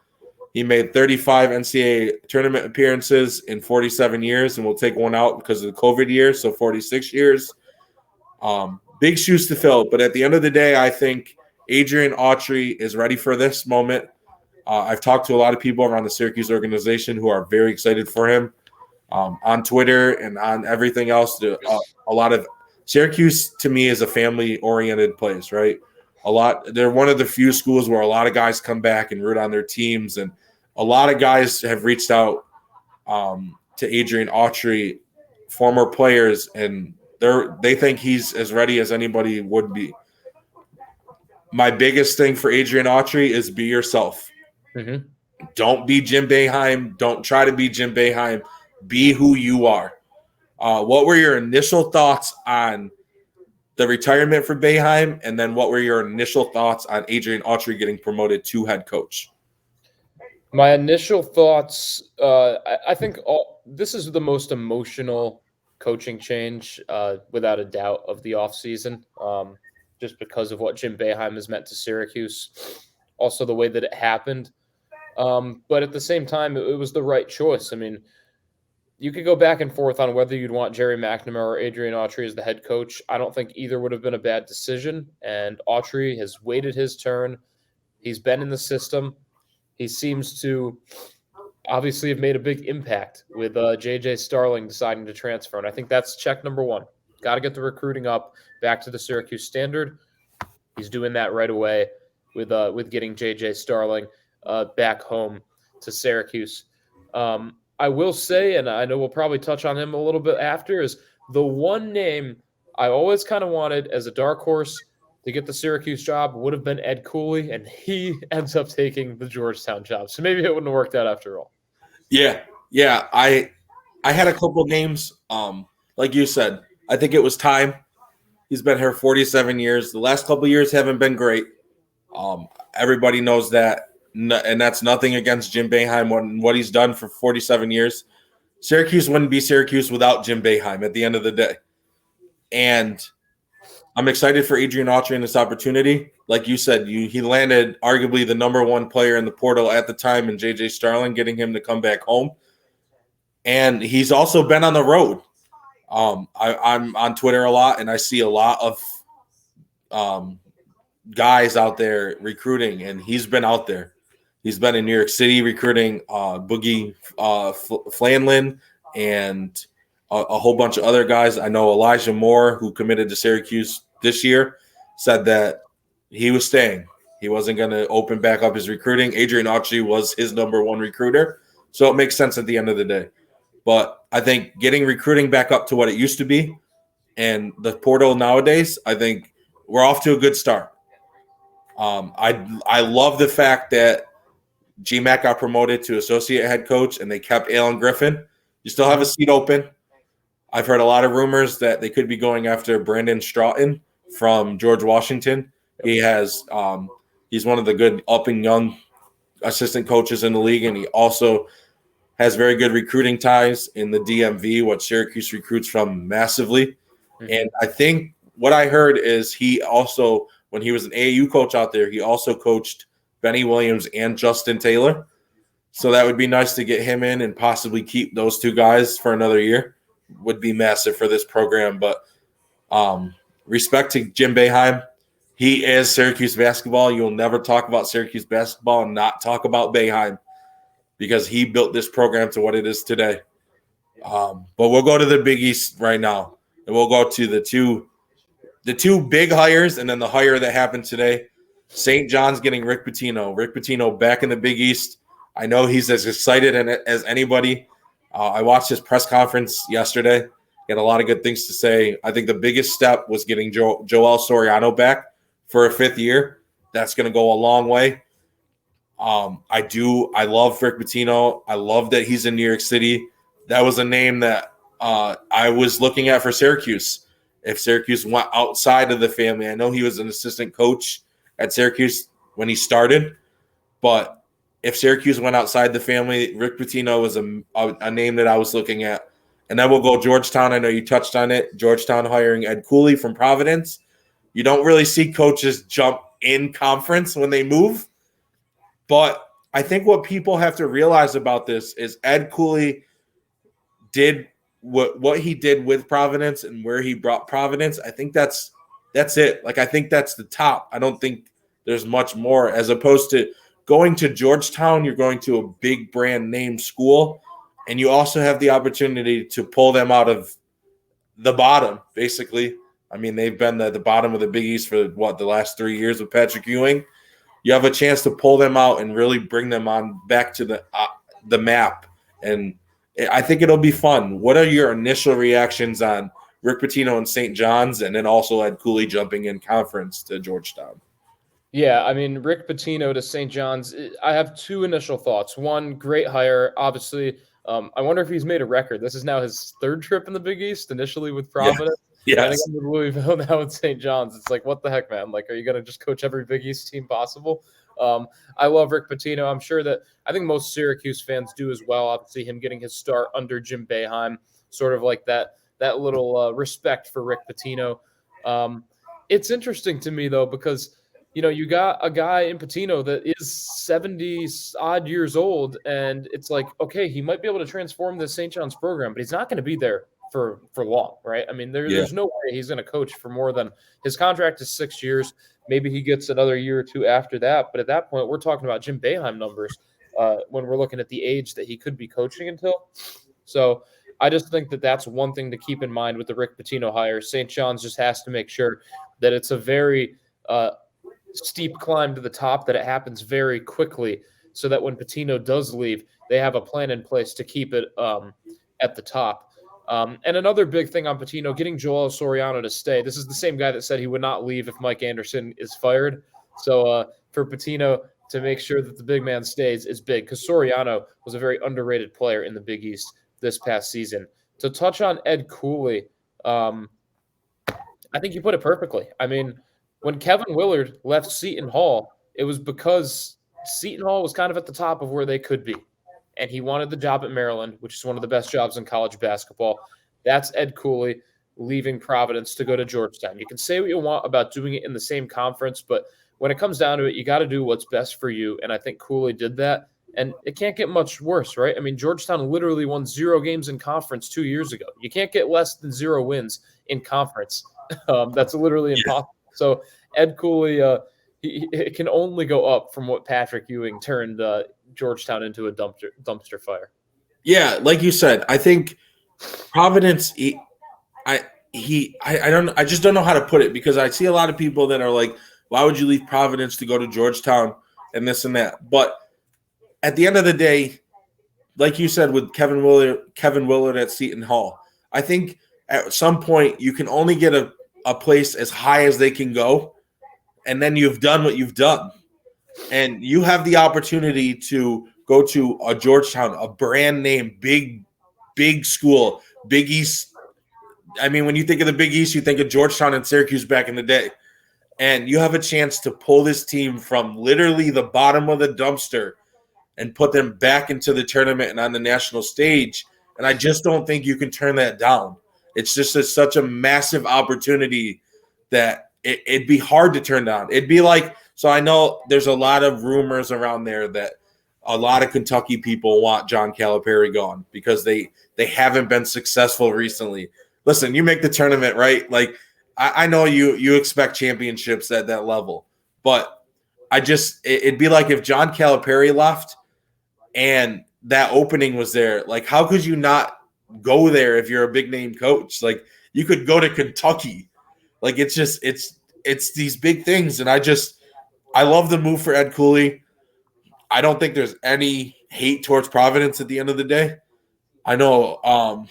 He made 35 NCAA tournament appearances in 47 years, and we'll take one out because of the COVID year, so 46 years. Big shoes to fill, but at the end of the day, I think Adrian Autry is ready for this moment. I've talked to a lot of people around the Syracuse organization who are very excited for him on Twitter and on everything else. A lot of Syracuse, to me, is a family-oriented place, right? They're one of the few schools where a lot of guys come back and root on their teams, and a lot of guys have reached out to Adrian Autry, former players, and they think he's as ready as anybody would be. My biggest thing for Adrian Autry is be yourself. Mm-hmm. Don't be Jim Boeheim. Don't try to be Jim Boeheim. Be who you are. What were your initial thoughts on the retirement for Boeheim, and then what were your initial thoughts on Adrian Autry getting promoted to head coach? My initial thoughts, I think this is the most emotional coaching change, without a doubt, of the offseason, just because of what Jim Boeheim has meant to Syracuse, also the way that it happened. But at the same time, it was the right choice. I mean, you could go back and forth on whether you'd want Jerry McNamara or Adrian Autry as the head coach. I don't think either would have been a bad decision, and Autry has waited his turn. He's been in the system. He seems to obviously have made a big impact with J.J. Starling deciding to transfer, and I think that's check number one. Got to get the recruiting up back to the Syracuse standard. He's doing that right away with getting J.J. Starling back home to Syracuse. I will say, and I know we'll probably touch on him a little bit after, is the one name I always kind of wanted as a dark horse to get the Syracuse job would have been Ed Cooley, and he ends up taking the Georgetown job. So maybe it wouldn't have worked out after all. Yeah. I had a couple names. Like you said, I think it was time. He's been here 47 years. The last couple of years haven't been great. Everybody knows that. And that's nothing against Jim Boeheim and what he's done for 47 years. Syracuse wouldn't be Syracuse without Jim Boeheim at the end of the day. And I'm excited for Adrian Autry in this opportunity. Like you said, he landed arguably the number one player in the portal at the time in J.J. Starling, getting him to come back home. And he's also been on the road. I'm on Twitter a lot, and I see a lot of guys out there recruiting, and he's been out there. He's been in New York City recruiting Boogie Flanlin and a whole bunch of other guys. I know Elijah Moore, who committed to Syracuse this year, said that he was staying. He wasn't going to open back up his recruiting. Adrian Autry was his number one recruiter, so it makes sense at the end of the day. But I think getting recruiting back up to what it used to be and the portal nowadays, I think we're off to a good start. I love the fact that GMAC got promoted to associate head coach and they kept Alan Griffin. You still have a seat open. I've heard a lot of rumors that they could be going after Brandon Stroughton from George Washington. He has he's one of the good up and young assistant coaches in the league, and he also has very good recruiting ties in the DMV, what Syracuse recruits from massively. Mm-hmm. And I think what I heard is he also, when he was an AAU coach out there, he also coached Benny Williams and Justin Taylor. So that would be nice to get him in and possibly keep those two guys for another year. Would be massive for this program. But respect to Jim Boeheim. He is Syracuse basketball. You'll never talk about Syracuse basketball and not talk about Boeheim because he built this program to what it is today. But we'll go to the Big East right now, and we'll go to the two big hires and then the hire that happened today. St. John's getting Rick Pitino. Rick Pitino back in the Big East. I know he's as excited as anybody. I watched his press conference yesterday. He had a lot of good things to say. I think the biggest step was getting Joel Soriano back for a 5th year. That's going to go a long way. I love Rick Pitino. I love that he's in New York City. That was a name that I was looking at for Syracuse. If Syracuse went outside of the family, I know he was an assistant coach at Syracuse when he started, but if Syracuse went outside the family, Rick Pitino was a name that I was looking at. And then we'll go Georgetown. I know you touched on it. Georgetown hiring Ed Cooley from Providence. You don't really see coaches jump in conference when they move. But I think what people have to realize about this is Ed Cooley did what he did with Providence and where he brought Providence. I think that's it. Like, I think that's the top. I don't think there's much more, as opposed to going to Georgetown. You're going to a big brand name school, and you also have the opportunity to pull them out of the bottom, basically. I mean, they've been the bottom of the Big East for the last 3 years with Patrick Ewing. You have a chance to pull them out and really bring them on back to the map. And I think it'll be fun. What are your initial reactions on Rick Pitino and St. John's, and then also Ed Cooley jumping in conference to Georgetown? Yeah, I mean, Rick Pitino to St. John's, I have 2 initial thoughts. One, great hire. Obviously, I wonder if he's made a record. This is now his 3rd trip in the Big East, initially with Providence. Yes. And again with Louisville, now with St. John's. It's like, what the heck, man? Like, are you going to just coach every Big East team possible? I love Rick Pitino. I'm sure that I think most Syracuse fans do as well. Obviously, him getting his start under Jim Boeheim, sort of like that little respect for Rick Pitino. It's interesting to me, though, because you got a guy in Pitino that is 70-odd years old, and it's like, okay, he might be able to transform the St. John's program, but he's not going to be there for long, right? I mean, there's no way he's going to coach for more than his contract is 6 years. Maybe he gets another year or 2 after that, but at that point, we're talking about Jim Boeheim numbers when we're looking at the age that he could be coaching until. So I just think that that's one thing to keep in mind with the Rick Pitino hire. St. John's just has to make sure that it's a very steep climb to the top, that it happens very quickly, so that when Pitino does leave, they have a plan in place to keep it at the top. And another big thing on Pitino, getting Joel Soriano to stay. This is the same guy that said he would not leave if Mike Anderson is fired. So for Pitino to make sure that the big man stays is big, because Soriano was a very underrated player in the Big East this past season. To touch on Ed Cooley, I think you put it perfectly. I mean, when Kevin Willard left Seton Hall, it was because Seton Hall was kind of at the top of where they could be. And he wanted the job at Maryland, which is one of the best jobs in college basketball. That's Ed Cooley leaving Providence to go to Georgetown. You can say what you want about doing it in the same conference, but when it comes down to it, you got to do what's best for you. And I think Cooley did that. And it can't get much worse, right? I mean, Georgetown literally won 0 games in conference 2 years ago. You can't get less than 0 wins in conference. That's literally impossible. So Ed Cooley, it can only go up from what Patrick Ewing turned Georgetown into a dumpster fire. Yeah, like you said, I think Providence. I just don't know how to put it, because I see a lot of people that are like, "Why would you leave Providence to go to Georgetown and this and that?" But at the end of the day, like you said with Kevin Willard at Seton Hall, I think at some point you can only get a place as high as they can go, and then you've done what you've done. And you have the opportunity to go to a Georgetown, a brand name, big school, Big East. I mean, when you think of the Big East, you think of Georgetown and Syracuse back in the day. And you have a chance to pull this team from literally the bottom of the dumpster and put them back into the tournament and on the national stage. And I just don't think you can turn that down. It's just such a massive opportunity that it'd be hard to turn down. It'd be like, so I know there's a lot of rumors around there that a lot of Kentucky people want John Calipari gone because they haven't been successful recently. Listen, you make the tournament, right? Like, I know you expect championships at that level, but it'd be like if John Calipari left and that opening was there. Like, how could you not go there if you're a big name coach? Like, you could go to Kentucky. Like, it's these big things, and I love the move for Ed Cooley. I don't think there's any hate towards Providence at the end of the day. I know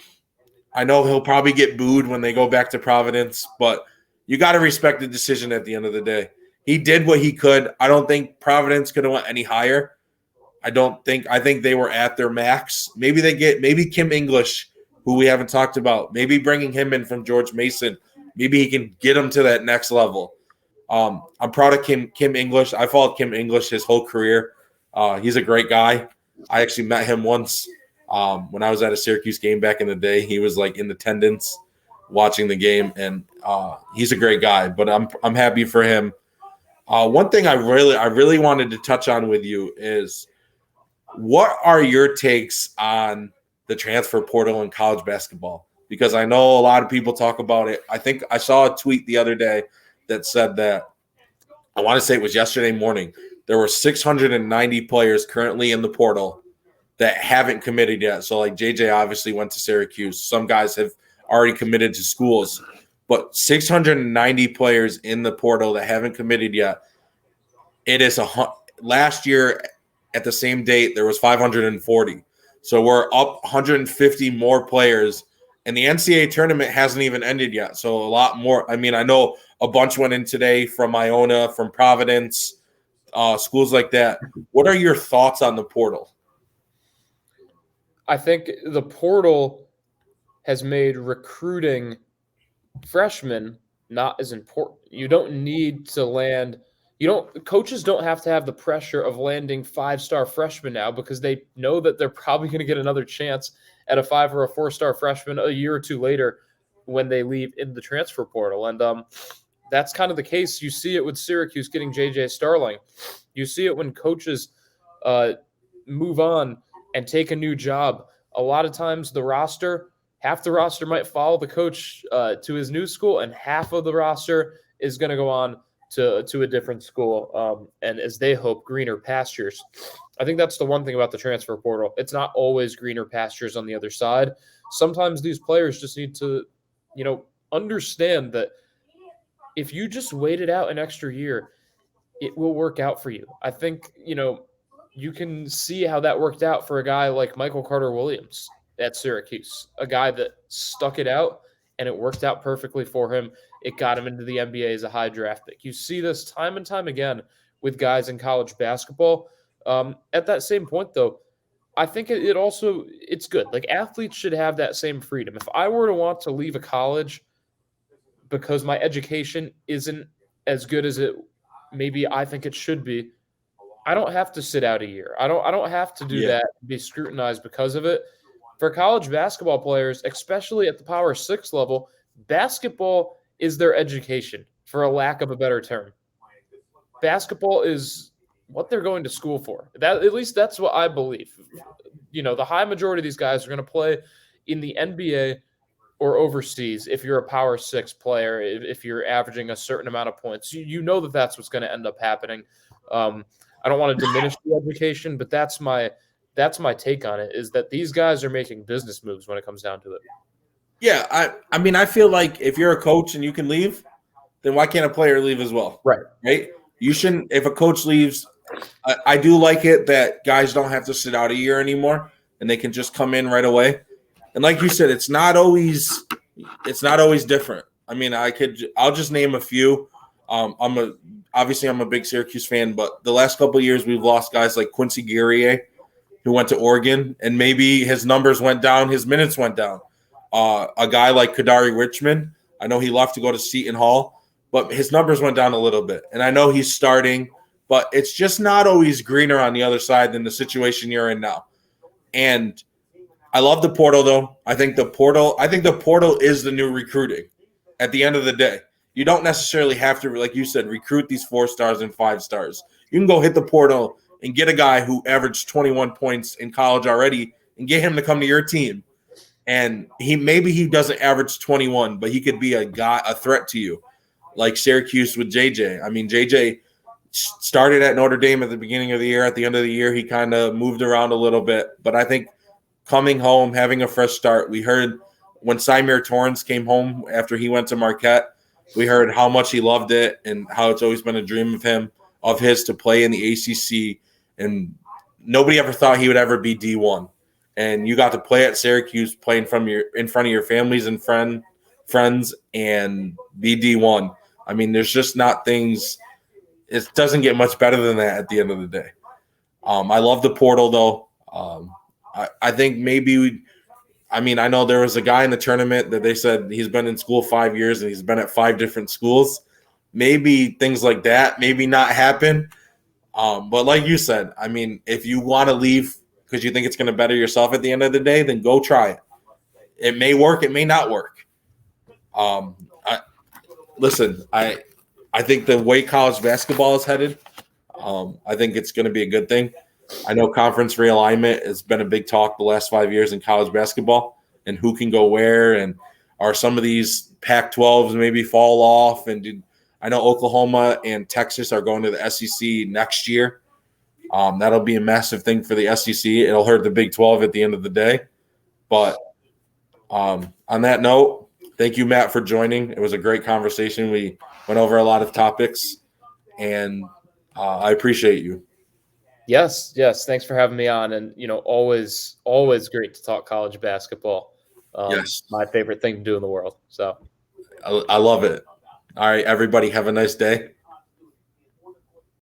he'll probably get booed when they go back to Providence, but you got to respect the decision at the end of the day. He did what he could. I don't think Providence could have went any higher. I think they were at their max. Maybe Kim English, who we haven't talked about, maybe bringing him in from George Mason. Maybe he can get him to that next level. I'm proud of Kim English. I followed Kim English his whole career. He's a great guy. I actually met him once when I was at a Syracuse game back in the day. He was like in attendance watching the game, and he's a great guy. But I'm happy for him. One thing I really wanted to touch on with you is, what are your takes on the transfer portal in college basketball? Because I know a lot of people talk about it. I think I saw a tweet the other day that said that, I want to say it was yesterday morning, there were 690 players currently in the portal that haven't committed yet. So like JJ obviously went to Syracuse. Some guys have already committed to schools. But 690 players in the portal that haven't committed yet. It is last year at the same date, there was 540. So we're up 150 more players, and the NCAA tournament hasn't even ended yet. So a lot more. I mean, I know a bunch went in today from Iona, from Providence, schools like that. What are your thoughts on the portal? I think the portal has made recruiting freshmen not as important. You don't need to land coaches don't have to have the pressure of landing 5-star freshmen now, because they know that they're probably going to get another chance at a 5 or a 4-star freshman a year or two later when they leave in the transfer portal. And that's kind of the case. You see it with Syracuse getting JJ Starling. You see it when coaches move on and take a new job. A lot of times half the roster might follow the coach to his new school, and half of the roster is going to go on to a different school, and as they hope, greener pastures. I think that's the one thing about the transfer portal. It's not always greener pastures on the other side. Sometimes these players just need to, understand that if you just wait it out an extra year, it will work out for you. I think, you can see how that worked out for a guy like Michael Carter-Williams at Syracuse, a guy that stuck it out, and it worked out perfectly for him. It got him into the NBA as a high draft pick. You see this time and time again with guys in college basketball. At that same point, though, I think it's good. Like, athletes should have that same freedom. If I were to want to leave a college because my education isn't as good as it maybe I think it should be, I don't have to sit out a year. I don't have to do that, be scrutinized because of it. For college basketball players, especially at the Power 6 level, basketball is their education, for a lack of a better term. Basketball is what they're going to school for. At least that's what I believe. The high majority of these guys are going to play in the NBA or overseas if you're a Power 6 player, if you're averaging a certain amount of points. You know that's what's going to end up happening. I don't want to diminish the education, but that's my take on it, is that these guys are making business moves when it comes down to it. Yeah, I mean, I feel like if you're a coach and you can leave, then why can't a player leave as well? Right? You shouldn't. If a coach leaves, I do like it that guys don't have to sit out a year anymore, and they can just come in right away. And like you said, it's not always different. I mean, I'll just name a few. Obviously I'm a big Syracuse fan, but the last couple of years we've lost guys like Quincy Guerrier, who went to Oregon, and maybe his numbers went down, his minutes went down. A guy like Kadari Richmond, I know he left to go to Seton Hall, but his numbers went down a little bit. And I know he's starting, but it's just not always greener on the other side than the situation you're in now. And I love the portal, though. I think the portal is the new recruiting at the end of the day. You don't necessarily have to, like you said, recruit these 4 stars and 5 stars. You can go hit the portal and get a guy who averaged 21 points in college already and get him to come to your team. And he doesn't average 21, but he could be a threat to you, like Syracuse with JJ. I mean, JJ started at Notre Dame at the beginning of the year. At the end of the year, he kind of moved around a little bit. But I think coming home, having a fresh start, we heard when Symir Torrance came home after he went to Marquette, we heard how much he loved it and how it's always been a dream of him of his to play in the ACC, and nobody ever thought he would ever be D1. And you got to play at Syracuse, playing from in front of your families and friends, and be D1. I mean, there's just not things. It doesn't get much better than that at the end of the day. I love the portal though. I think maybe I know there was a guy in the tournament that they said he's been in school 5 years and he's been at 5 different schools. Maybe things like that maybe not happen. But like you said, I mean, if you want to leave because you think it's going to better yourself at the end of the day, then go try it. It may work. It may not work. Listen, I think the way college basketball is headed, I think it's going to be a good thing. I know conference realignment has been a big talk the last 5 years in college basketball and who can go where, and are some of these Pac-12s maybe fall off. And I know Oklahoma and Texas are going to the SEC next year. That'll be a massive thing for the SEC. It'll hurt the Big 12 at the end of the day. But on that note, thank you, Matt, for joining. It was a great conversation. We went over a lot of topics, and I appreciate you. Yes. Thanks for having me on. And, always great to talk college basketball. Yes. My favorite thing to do in the world. So I love it. All right, everybody, have a nice day.